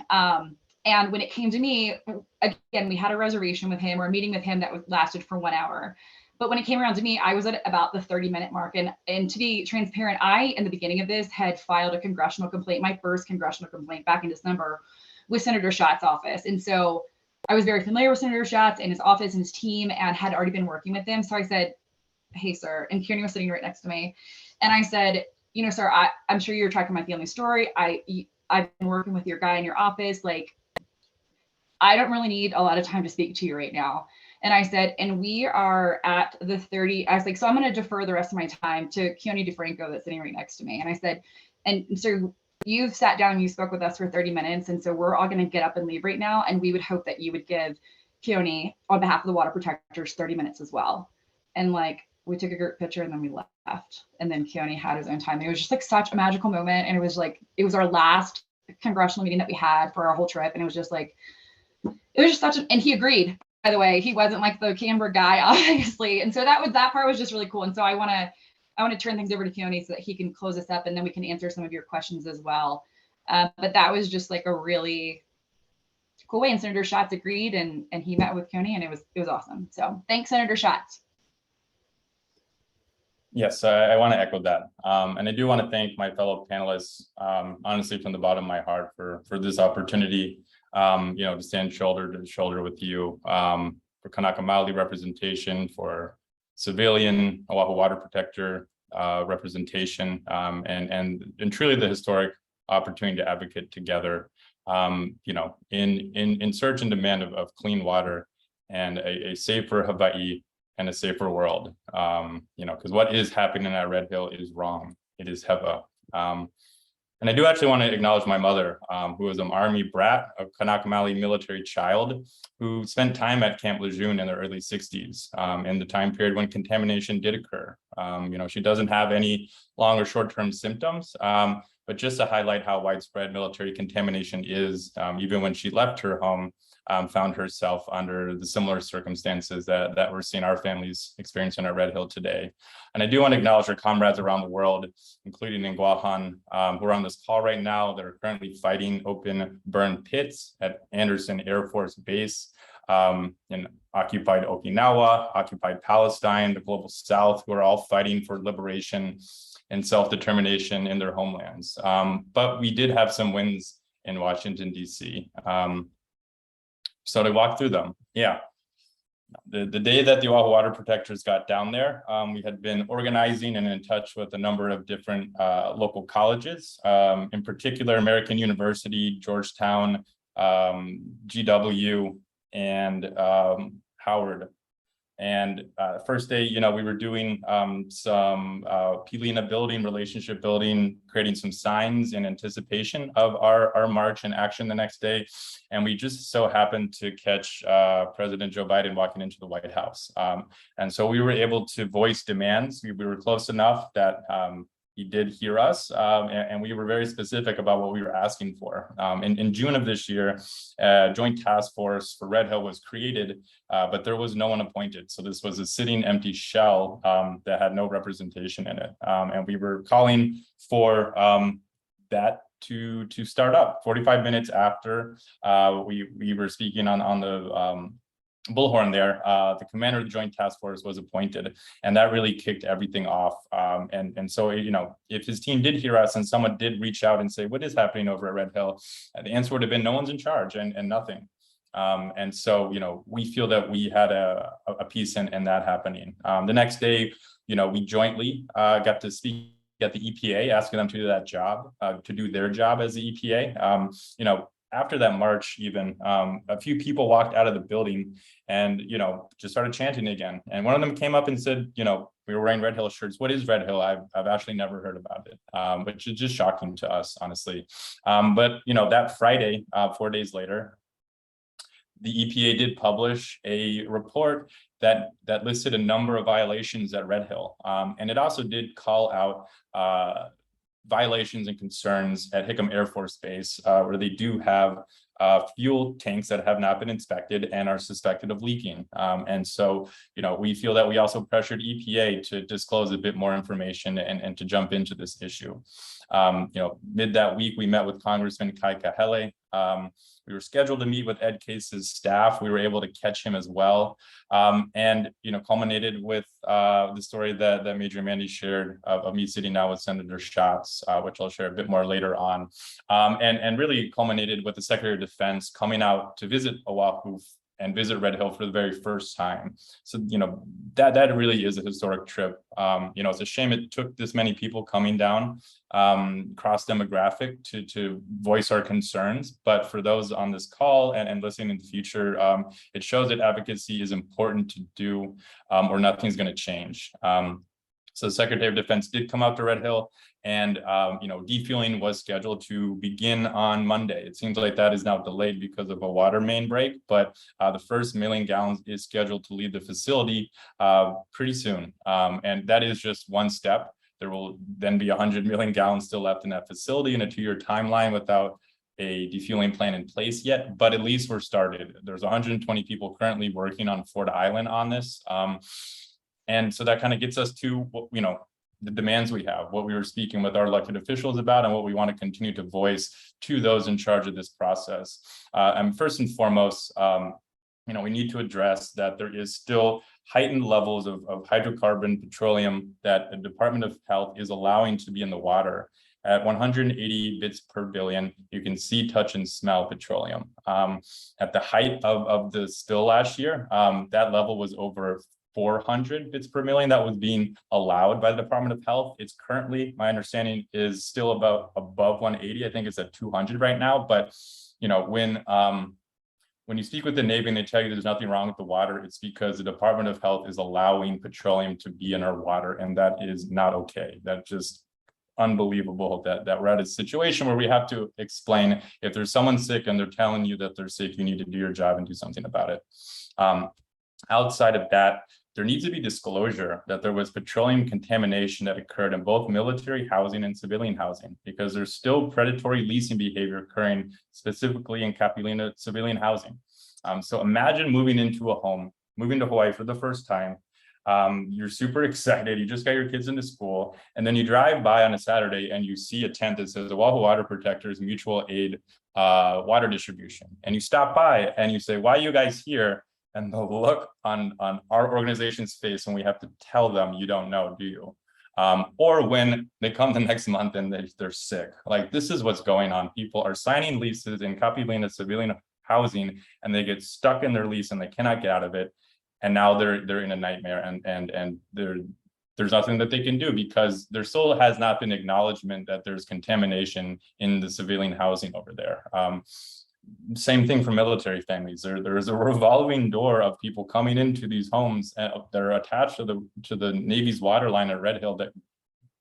And when it came to me, again, we had a reservation with him or a meeting with him that lasted for 1 hour. But when it came around to me, I was at about the 30-minute mark. And to be transparent, I, in the beginning of this, had filed a congressional complaint, my first congressional complaint back in December with Senator Schatz's office. And so I was very familiar with Senator Schatz and his office and his team, and had already been working with them. So I said, hey, sir, and Keoni was sitting right next to me. And I said, you know, sir, I'm sure you're tracking my family story. I've been working with your guy in your office. Like, I don't really need a lot of time to speak to you right now. And I said, and we are at the 30, I was like, so I'm going to defer the rest of my time to Keoni DiFranco that's sitting right next to me. And I said, and so you've sat down and you spoke with us for 30 minutes. And so we're all going to get up and leave right now. And we would hope that you would give Keoni, on behalf of the water protectors, 30 minutes as well. And like, we took a group picture and then we left. And then Keoni had his own time. It was just like such a magical moment. And it was like, it was our last congressional meeting that we had for our whole trip. And it was just like, it was just such and he agreed, by the way. He wasn't like the camera guy, obviously. And so that part was just really cool. And so I want to turn things over to Keoni so that he can close this up, and then we can answer some of your questions as well. But that was just like a really cool way. And Senator Schatz agreed, and he met with Keoni, and it was awesome. So thanks, Senator Schatz. Yes, I want to echo that. And I do want to thank my fellow panelists, honestly, from the bottom of my heart for this opportunity. You know, to stand shoulder to shoulder with you, for Kanaka Maoli representation, for civilian Oahu water protector representation, and truly the historic opportunity to advocate together, you know, in search and demand of clean water and a safer Hawaii and a safer world. You know, because what is happening at Red Hill is wrong. It is hewa. And I do actually want to acknowledge my mother, who was an Army brat, a Kanaka Maoli military child, who spent time at Camp Lejeune in the early 60s, in the time period when contamination did occur. You know, she doesn't have any long or short-term symptoms, but just to highlight how widespread military contamination is, even when she left her home, found herself under the similar circumstances that we're seeing our families experiencing at Red Hill today. And I do want to acknowledge our comrades around the world, including in Guahan, who are on this call right now, that are currently fighting open burn pits at Anderson Air Force Base, in occupied Okinawa, occupied Palestine, the global South, who are all fighting for liberation and self-determination in their homelands. But we did have some wins in Washington, D.C. So to walk through them, yeah. The day that the Oahu Water Protectors got down there, we had been organizing and in touch with a number of different local colleges, in particular American University, Georgetown, GW, and Howard. And first day, you know, we were doing some Pilina building, relationship building, creating some signs in anticipation of our march and action the next day. And we just so happened to catch President Joe Biden walking into the White House. And so we were able to voice demands. We were close enough that he did hear us, and we were very specific about what we were asking for. In June of this year, a joint task force for Red Hill was created, but there was no one appointed. So this was a sitting empty shell that had no representation in it. And we were calling for that to start up 45 minutes after we were speaking on the bullhorn there. The commander of the Joint Task Force was appointed, and that really kicked everything off. And so, you know, if his team did hear us and someone did reach out and say, what is happening over at Red Hill? The answer would have been no one's in charge and nothing. And so, you know, we feel that we had a piece in that happening. The next day, you know, we jointly got to speak at the EPA, asking them to do that job, to do their job as the EPA. You know, after that march, even a few people walked out of the building and, you know, just started chanting again. And one of them came up and said, you know, we were wearing Red Hill shirts. What is Red Hill? I've actually never heard about it, which is just shocking to us, honestly. But, you know, that Friday, 4 days later, the EPA did publish a report that listed a number of violations at Red Hill. And it also did call out violations and concerns at Hickam Air Force Base, where they do have fuel tanks that have not been inspected and are suspected of leaking. And so, we feel that we also pressured EPA to disclose a bit more information and to jump into this issue. Mid that week, we met with Congressman Keoni. We were scheduled to meet with Ed Case's staff. We were able to catch him as well. And, culminated with the story that Major Mandy shared of me sitting down with Senator Schatz, which I'll share a bit more later on. And really culminated with the Secretary of Defense coming out to visit Oahu and visit Red Hill for the very first time. So, that really is a historic trip. It's a shame it took this many people coming down cross demographic to voice our concerns. But for those on this call and listening in the future, it shows that advocacy is important to do or nothing's going to change. So the Secretary of Defense did come out to Red Hill, and defueling was scheduled to begin on Monday. It seems like that is now delayed because of a water main break, but the first 1 million gallons is scheduled to leave the facility pretty soon. And that is just one step. There will then be 100 million gallons still left in that facility in a 2-year timeline without a defueling plan in place yet, but at least we're started. There's 120 people currently working on Ford Island on this. And so that kind of gets us to, the demands we have, what we were speaking with our elected officials about, and what we want to continue to voice to those in charge of this process. And first and foremost, we need to address that there is still heightened levels of hydrocarbon petroleum that the Department of Health is allowing to be in the water. At 180 bits per billion, you can see, touch, and smell petroleum. At the height of the spill last year, that level was over 400 bits per million that was being allowed by the Department of Health. It's currently, my understanding, is still about above 180. I think it's at 200 right now. But when you speak with the Navy and they tell you there's nothing wrong with the water, it's because the Department of Health is allowing petroleum to be in our water, and that is not okay. That's just unbelievable that we're at a situation where we have to explain, if there's someone sick and they're telling you that they're sick, you need to do your job and do something about it. Outside of that, there needs to be disclosure that there was petroleum contamination that occurred in both military housing and civilian housing, because there's still predatory leasing behavior occurring specifically in Kapolei civilian housing. So imagine moving into a home, moving to Hawaii for the first time. You're super excited, you just got your kids into school, and then you drive by on a Saturday and you see a tent that says Oahu Water Protectors Mutual Aid Water Distribution. And you stop by and you say, why are you guys here? And the look on our organization's face when we have to tell them, you don't know, do you? Or when they come the next month and they're sick. Like, this is what's going on. People are signing leases in Kapolei civilian housing, and they get stuck in their lease and they cannot get out of it. And now they're in a nightmare, and there's nothing that they can do, because there still has not been acknowledgement that there's contamination in the civilian housing over there. Same thing for military families. There is a revolving door of people coming into these homes that are attached to the Navy's water line at Red Hill that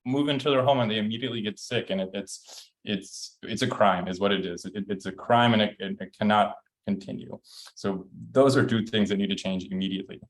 move into their home and they immediately get sick. And it's a crime, is what it is. It's a crime, and it cannot continue. So those are two things that need to change immediately.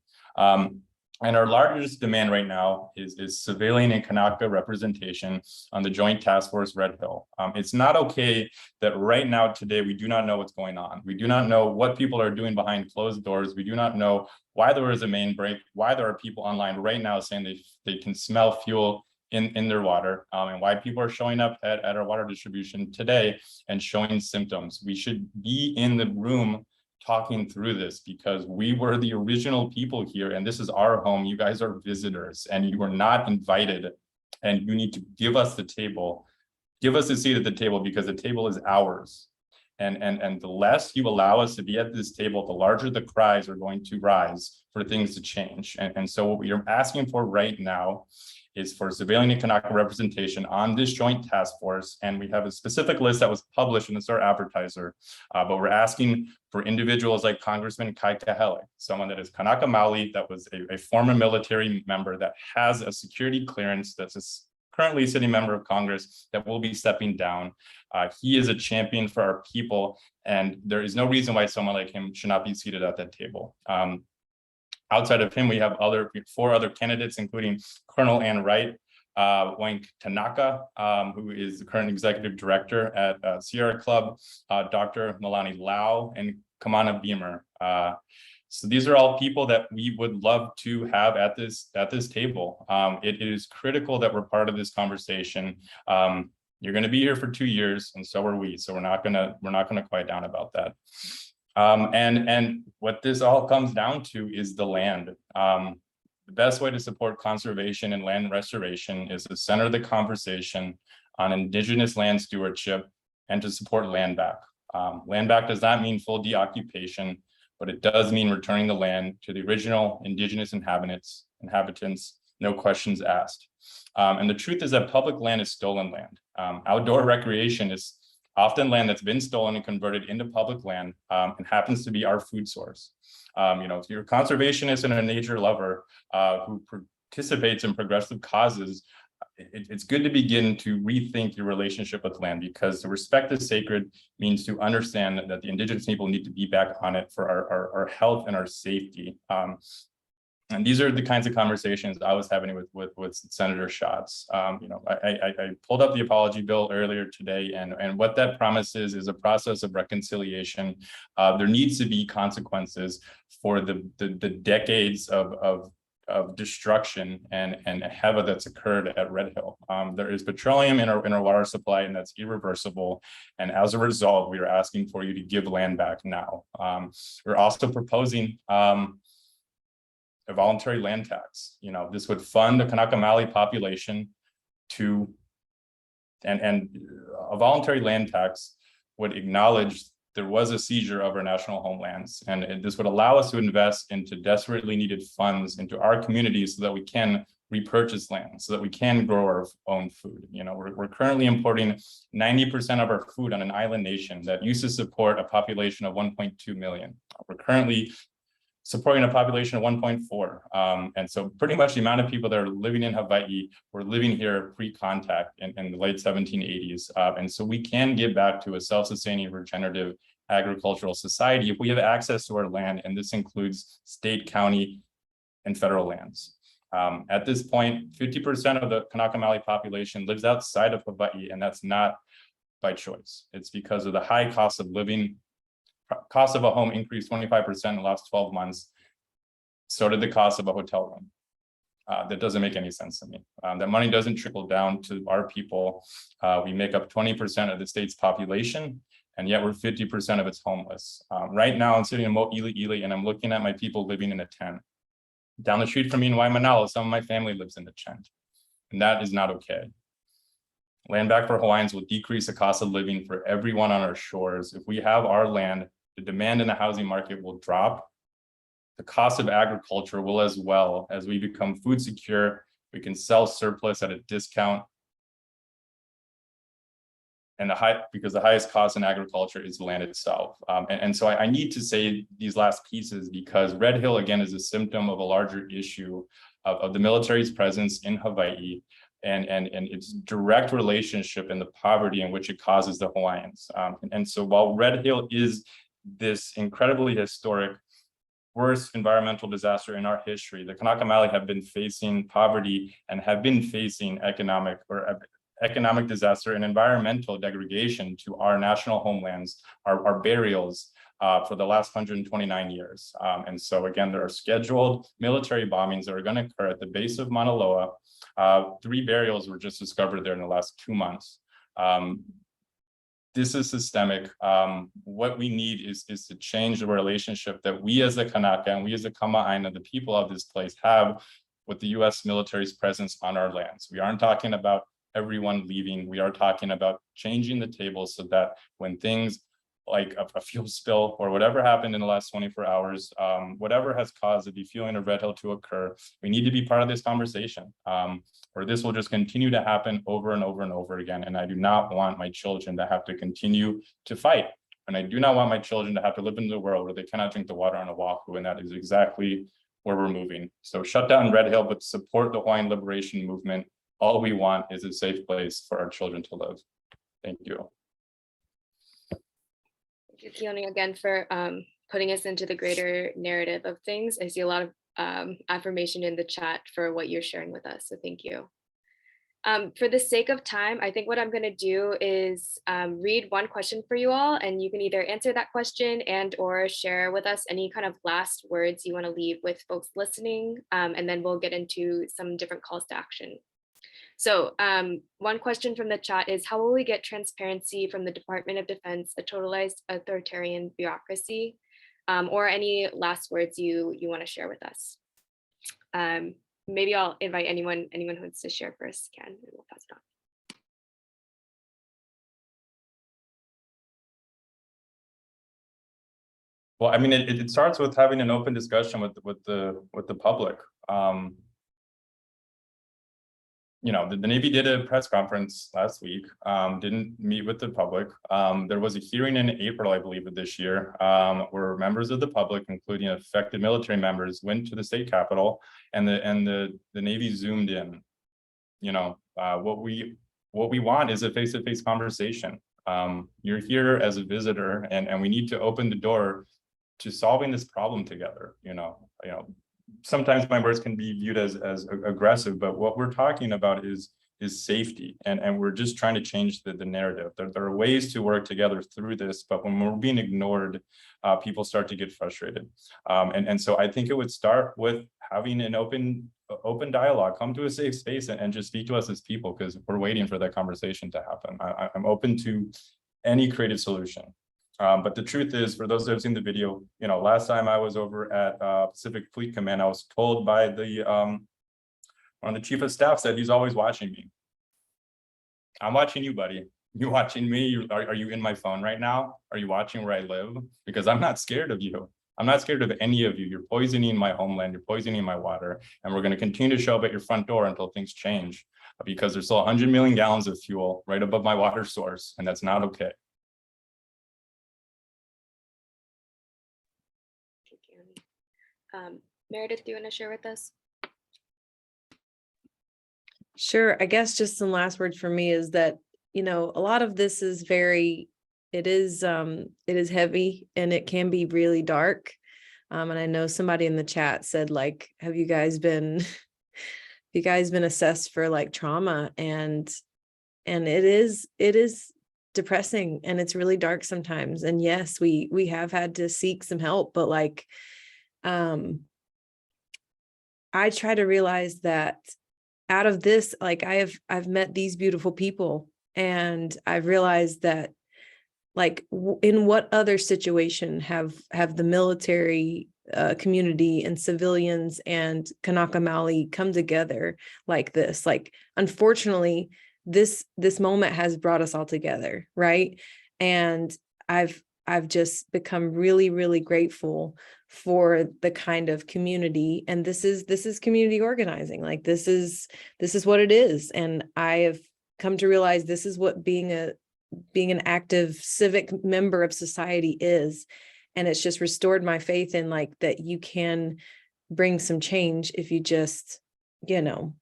And our largest demand right now is civilian and Kanaka representation on the Joint Task Force Red Hill. It's not okay that right now, today, we do not know what's going on. We do not know what people are doing behind closed doors. We do not know why there was a main break, why there are people online right now saying they can smell fuel in their water, and why people are showing up at our water distribution today and showing symptoms. We should be in the room talking through this, because we were the original people here, and this is our home. You guys are visitors, and you were not invited, and you need to give us the table, give us a seat at the table, because the table is ours. And the less you allow us to be at this table, the larger the cries are going to rise for things to change. And so what we are asking for right now is for civilian and Kanaka representation on this joint task force. And we have a specific list that was published, and it's our advertiser. But we're asking for individuals like Congressman Keoni, someone that is Kanaka Maoli, that was a former military member that has a security clearance, that's currently a sitting member of Congress, that will be stepping down. He is a champion for our people, and there is no reason why someone like him should not be seated at that table. Outside of him, we have 4 other candidates, including Colonel Ann Wright, Wayne Tanaka, who is the current executive director at Sierra Club, Dr. Milani Lau, and Kamana Beamer. So these are all people that we would love to have at this table. It is critical that we're part of this conversation. You're going to be here for 2 years, and so are we. So we're not gonna quiet down about that. And what this all comes down to is the land. The best way to support conservation and land restoration is to center the conversation on Indigenous land stewardship and to support land back. Land back does not mean full deoccupation, but it does mean returning the land to the original Indigenous inhabitants, no questions asked. And the truth is that public land is stolen land. Outdoor recreation is often land that's been stolen and converted into public land, and happens to be our food source. If you're a conservationist and a nature lover who participates in progressive causes, it's good to begin to rethink your relationship with land, because to respect the sacred means to understand that the Indigenous people need to be back on it for our health and our safety. And these are the kinds of conversations I was having with Senator Schatz. I pulled up the apology bill earlier today, and what that promises is a process of reconciliation. There needs to be consequences for the decades of destruction and havoc that's occurred at Red Hill. There is petroleum in our water supply, and that's irreversible. And as a result, we are asking for you to give land back now. We're also proposing a voluntary land tax. This would fund the Kanaka Maoli population and a voluntary land tax would acknowledge there was a seizure of our national homelands. And this would allow us to invest into desperately needed funds into our communities so that we can repurchase land, so that we can grow our own food. We're currently importing 90% of our food on an island nation that used to support a population of 1.2 million. We're currently supporting a population of 1.4. And so pretty much the amount of people that are living in Hawaii were living here pre-contact in the late 1780s. And so we can get back to a self-sustaining regenerative agricultural society if we have access to our land, and this includes state, county, and federal lands. At this point, 50% of the Kanaka Maoli population lives outside of Hawaii, and that's not by choice. It's because of the high cost of living. Cost of a home increased 25% in the last 12 months. So did the cost of a hotel room. That doesn't make any sense to me. That money doesn't trickle down to our people. We make up 20% of the state's population, and yet we're 50% of its homeless. Right now, I'm sitting in Mo'ili'ili, and I'm looking at my people living in a tent. Down the street from me in Waimanalo, some of my family lives in a tent, and that is not okay. Land back for Hawaiians will decrease the cost of living for everyone on our shores. If we have our land, the demand in the housing market will drop. The cost of agriculture will as well. As we become food secure, we can sell surplus at a discount. And because the highest cost in agriculture is the land itself. And so I need to say these last pieces because Red Hill, again, is a symptom of a larger issue of the military's presence in Hawaii and its direct relationship in the poverty in which it causes the Hawaiians. And so while Red Hill is this incredibly historic, worst environmental disaster in our history, the Kanaka Maoli have been facing poverty and have been facing economic disaster and environmental degradation to our national homelands, our burials for the last 129 years. And so again, there are scheduled military bombings that are going to occur at the base of Mauna Loa. 3 burials were just discovered there in the last 2 months. This is systemic. What we need is to change the relationship that we as the Kanaka and we as the Kama'aina, the people of this place, have with the US military's presence on our lands. We aren't talking about everyone leaving. We are talking about changing the table so that when things like a fuel spill or whatever happened in the last 24 hours, whatever has caused the defueling of Red Hill to occur, we need to be part of this conversation, or this will just continue to happen over and over and over again. And I do not want my children to have to continue to fight. And I do not want my children to have to live in a world where they cannot drink the water on Oahu. And that is exactly where we're moving. So shut down Red Hill, but support the Hawaiian Liberation Movement. All we want is a safe place for our children to live. Thank you. Thank you, Keoni, again for putting us into the greater narrative of things. I see a lot affirmation in the chat for what you're sharing with us. So thank you. For the sake of time, I think what I'm going to do is read one question for you all, and you can either answer that question and or share with us any kind of last words you want to leave with folks listening, and then we'll get into some different calls to action. So one question from the chat is, how will we get transparency from the Department of Defense, a totalized authoritarian bureaucracy, or any last words you want to share with us? Maybe I'll invite anyone who wants to share first can, and we'll pass it on. Well, I mean, it starts with having an open discussion with the public. You know, the Navy did a press conference last week, didn't meet with the public. There was a hearing in April, I believe, of this year, where members of the public, including affected military members, went to the state capitol, and the Navy zoomed in. You know, what we want is a face-to-face conversation. You're here as a visitor, and we need to open the door to solving this problem together. You know. Sometimes my words can be viewed as aggressive, but what we're talking about is safety, and we're just trying to change the narrative. There are ways to work together through this, but when we're being ignored, people start to get frustrated. And so I think it would start with having an open dialogue. Come to a safe space and just speak to us as people, because we're waiting for that conversation to happen. I'm open to any creative solution. But the truth is, for those that have seen the video, you know, last time I was over at Pacific Fleet Command, I was told by one of the chief of staff said he's always watching me. I'm watching you, buddy. You watching me? Are you in my phone right now? Are you watching where I live? Because I'm not scared of you. I'm not scared of any of you. You're poisoning my homeland. You're poisoning my water. And we're going to continue to show up at your front door until things change, because there's still 100 million gallons of fuel right above my water source, and that's not okay. Meredith, do you want to share with us? Sure. I guess just some last words for me is that, you know, a lot of this is it is heavy, and it can be really dark. And I know somebody in the chat said, like, have you guys been assessed for like trauma? And it is depressing, and it's really dark sometimes. And yes, we have had to seek some help, but like, I try to realize that out of this, like I've met these beautiful people, and I've realized that, like, in what other situation have the military community and civilians and Kanaka Maoli come together like this? Like, unfortunately, this moment has brought us all together, right? And I've just become really, really grateful for the kind of community. And this is community organizing. Like, this is what it is. And I have come to realize this is what being an active civic member of society is. And it's just restored my faith in, like, that you can bring some change if you just, you know,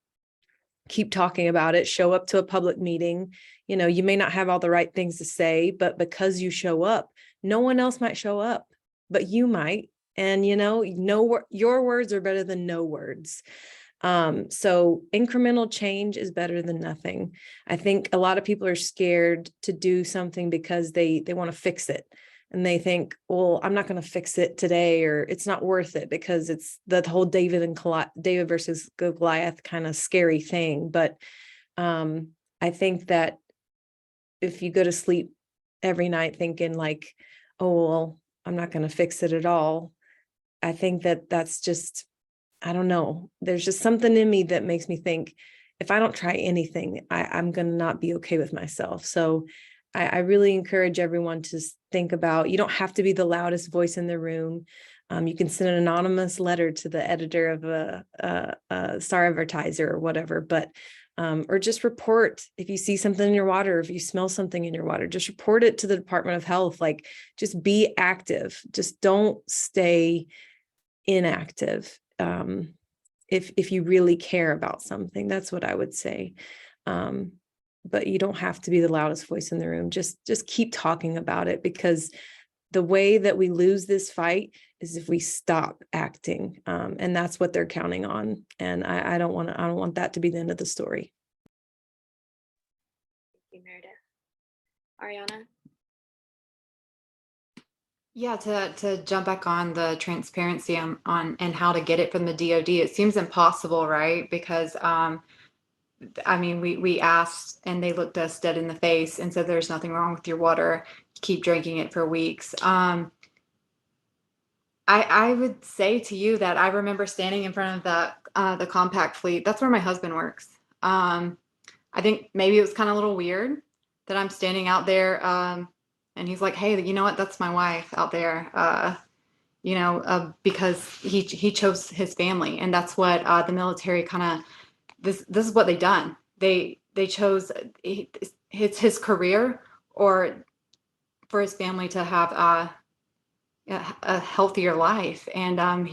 keep talking about it, show up to a public meeting. You know, you may not have all the right things to say, but because you show up, no one else might show up, but you might. And, you know, your words are better than no words. So incremental change is better than nothing. I think a lot of people are scared to do something because they want to fix it. And they think, well, I'm not going to fix it today, or it's not worth it, because it's the whole David versus Goliath kind of scary thing. But I think that if you go to sleep every night thinking like, oh, well, I'm not going to fix it at all, I think that that's just, I don't know. There's just something in me that makes me think, if I don't try anything, I'm going to not be okay with myself. So I really encourage everyone to think about, you don't have to be the loudest voice in the room. You can send an anonymous letter to the editor of a Star Advertiser or whatever, but or just report if you see something in your water, if you smell something in your water, just report it to the Department of Health. Like, just be active. Just don't stay inactive. If you really care about something, that's what I would say. But you don't have to be the loudest voice in the room. Just keep talking about it, because the way that we lose this fight is if we stop acting. And that's what they're counting on. And I don't want that to be the end of the story. Thank you, Meredith. Ariana? Yeah, to jump back on the transparency on and how to get it from the DoD, it seems impossible, right? Because I mean, we asked and they looked us dead in the face and said, there's nothing wrong with your water. Keep drinking it for weeks. I would say to you that I remember standing in front of the compact fleet. That's where my husband works. I think maybe it was kind of a little weird that I'm standing out there. And he's like, hey, you know what? That's my wife out there. Because he chose his family, and that's what the military kind of. This is what they've done. They chose his career or for his family to have a healthier life, and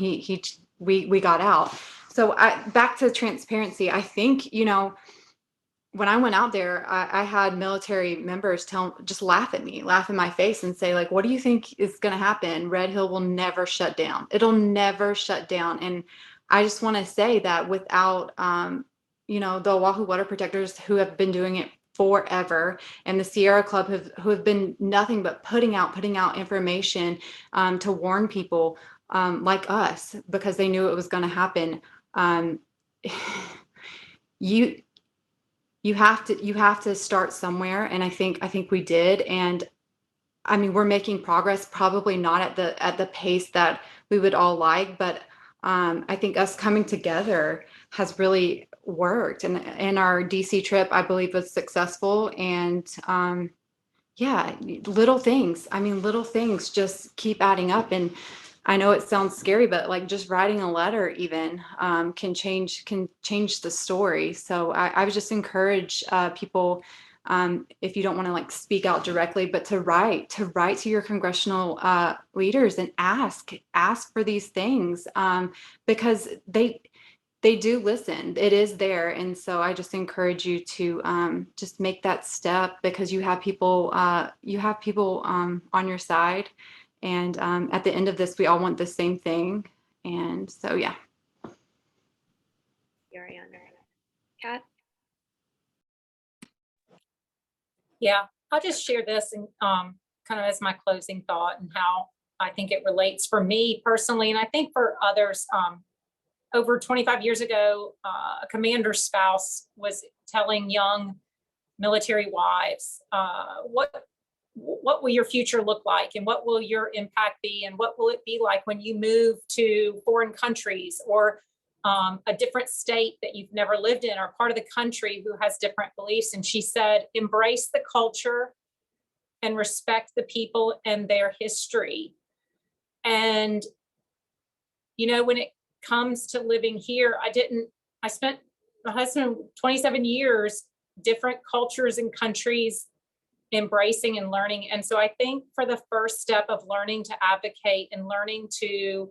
we got out. So back to transparency. I think when I went out there, I had military members just laugh in my face and say, like, what do you think is going to happen? Red Hill will never shut down. It'll never shut down. And I just want to say that without, the Oahu Water Protectors who have been doing it forever, and the Sierra Club who have been nothing but putting out information to warn people like us, because they knew it was going to happen. You have to start somewhere, and I think we did. And I mean, we're making progress, probably not at the pace that we would all like, but I think us coming together has really worked. And our DC trip, I believe, was successful. And little things just keep adding up. And I know it sounds scary, but like just writing a letter even can change the story. So I would just encourage people, if you don't want to like speak out directly, but to write to your congressional leaders and ask for these things, because they do listen. It is there. And so I just encourage you to just make that step, because you have people on your side. And at the end of this, we all want the same thing. And so, yeah. Ariana. Kat? Yeah, I'll just share this and kind of as my closing thought, and how I think it relates for me personally, and I think for others. Over 25 years ago, a commander's spouse was telling young military wives, what will your future look like, and what will your impact be, and what will it be like when you move to foreign countries, or a different state that you've never lived in, or part of the country who has different beliefs. And she said, embrace the culture and respect the people and their history. And when it comes to living here, I spent my husband 27 years, different cultures and countries, embracing and learning. And so I think for the first step of learning to advocate and learning to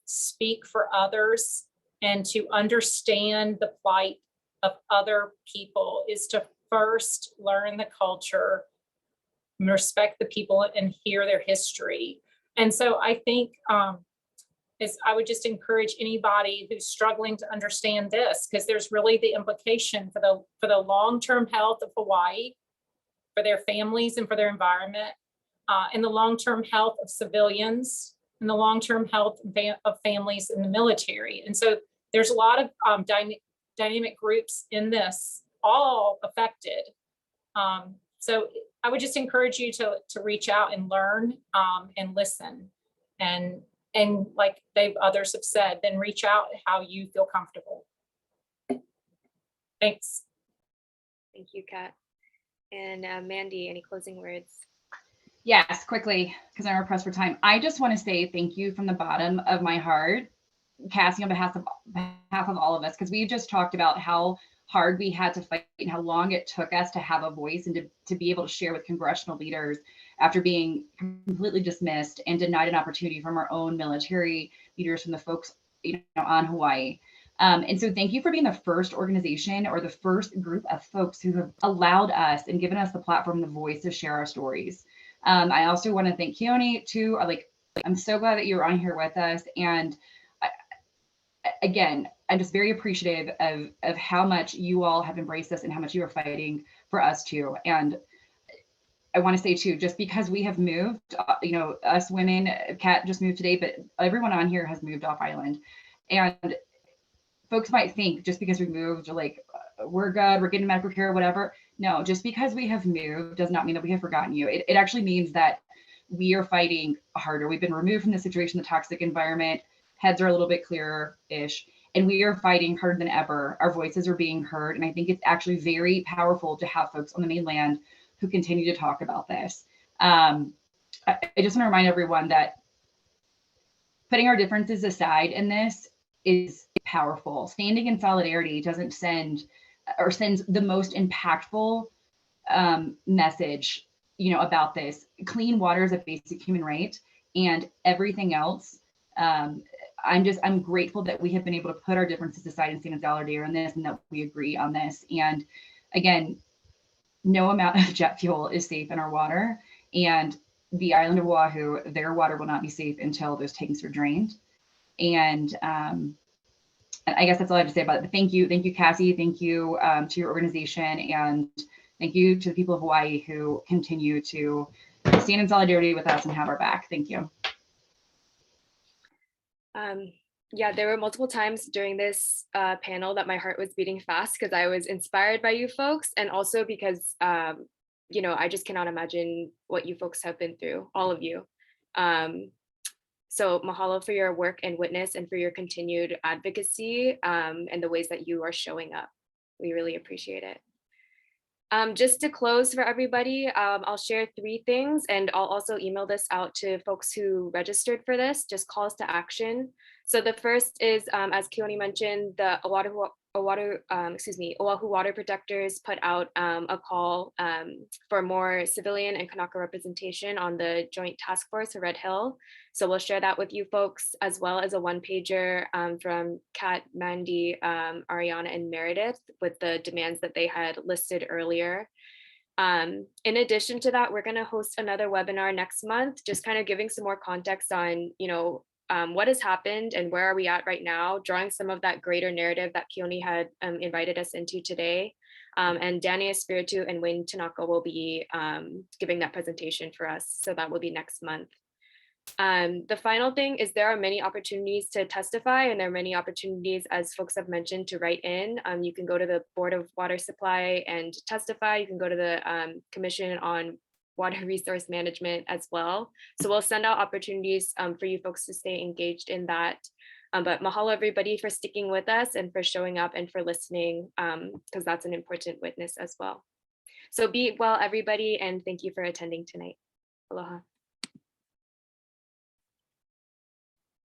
speak for others and to understand the plight of other people is to first learn the culture, respect the people, and hear their history. And so I think I would just encourage anybody who's struggling to understand this, because there's really the implication for the long-term health of Hawaii, for their families and for their environment, and the long-term health of civilians, and the long-term health of families in the military. And so there's a lot of dynamic groups in this, all affected. So I would just encourage you to reach out and learn and listen. And like others have said, then reach out how you feel comfortable. Thanks. Thank you, Kat. And Mandy, any closing words? Yes, quickly, because I'm pressed for time. I just want to say thank you from the bottom of my heart, Cassie, on behalf of all of us, because we just talked about how hard we had to fight and how long it took us to have a voice and to be able to share with congressional leaders after being completely dismissed and denied an opportunity from our own military leaders, from the folks on Hawaii. And so thank you for being the first organization or the first group of folks who have allowed us and given us the platform, the voice to share our stories. I also want to thank Keoni too. I'm so glad that you're on here with us. And again, I'm just very appreciative of how much you all have embraced us and how much you are fighting for us too. And I want to say too, just because we have moved, us women, Kat just moved today, but everyone on here has moved off island. And folks might think just because we moved, like, we're good, we're getting medical care, whatever. No, just because we have moved does not mean that we have forgotten you. It actually means that we are fighting harder. We've been removed from the situation, the toxic environment, heads are a little bit clearer-ish, and we are fighting harder than ever. Our voices are being heard. And I think it's actually very powerful to have folks on the mainland who continue to talk about this. I just want to remind everyone that putting our differences aside in this is powerful. Standing in solidarity doesn't sends the most impactful message, about this. Clean water is a basic human right, and everything else. I'm grateful that we have been able to put our differences aside and stand in solidarity on this, and that we agree on this. And again, no amount of jet fuel is safe in our water, and the island of Oahu, their water will not be safe until those tanks are drained. And I guess that's all I have to say about it. But thank you, Cassie. Thank you to your organization, and thank you to the people of Hawaii who continue to stand in solidarity with us and have our back. Thank you. Yeah, there were multiple times during this panel that my heart was beating fast because I was inspired by you folks, and also because, I just cannot imagine what you folks have been through, all of you. So mahalo for your work and witness, and for your continued advocacy and the ways that you are showing up. We really appreciate it. Just to close for everybody, I'll share 3 things, and I'll also email this out to folks who registered for this, just calls to action. So the first is, as Keoni mentioned, the Oahu Water Protectors put out a call for more civilian and Kanaka representation on the Joint Task Force for Red Hill. So we'll share that with you folks, as well as a 1-pager from Kat, Mandy, Ariana, and Meredith with the demands that they had listed earlier. In addition to that, we're going to host another webinar next month, just kind of giving some more context on, what has happened and where are we at right now, drawing some of that greater narrative that Keoni had invited us into today. And Danny Espiritu and Wayne Tanaka will be giving that presentation for us. So that will be next month. The final thing is there are many opportunities to testify, and there are many opportunities, as folks have mentioned, to write in. You can go to the Board of Water Supply and testify. You can go to the Commission on Water Resource Management as well. So we'll send out opportunities for you folks to stay engaged in that. But mahalo everybody for sticking with us and for showing up and for listening, because that's an important witness as well. So be well, everybody, and thank you for attending tonight. Aloha.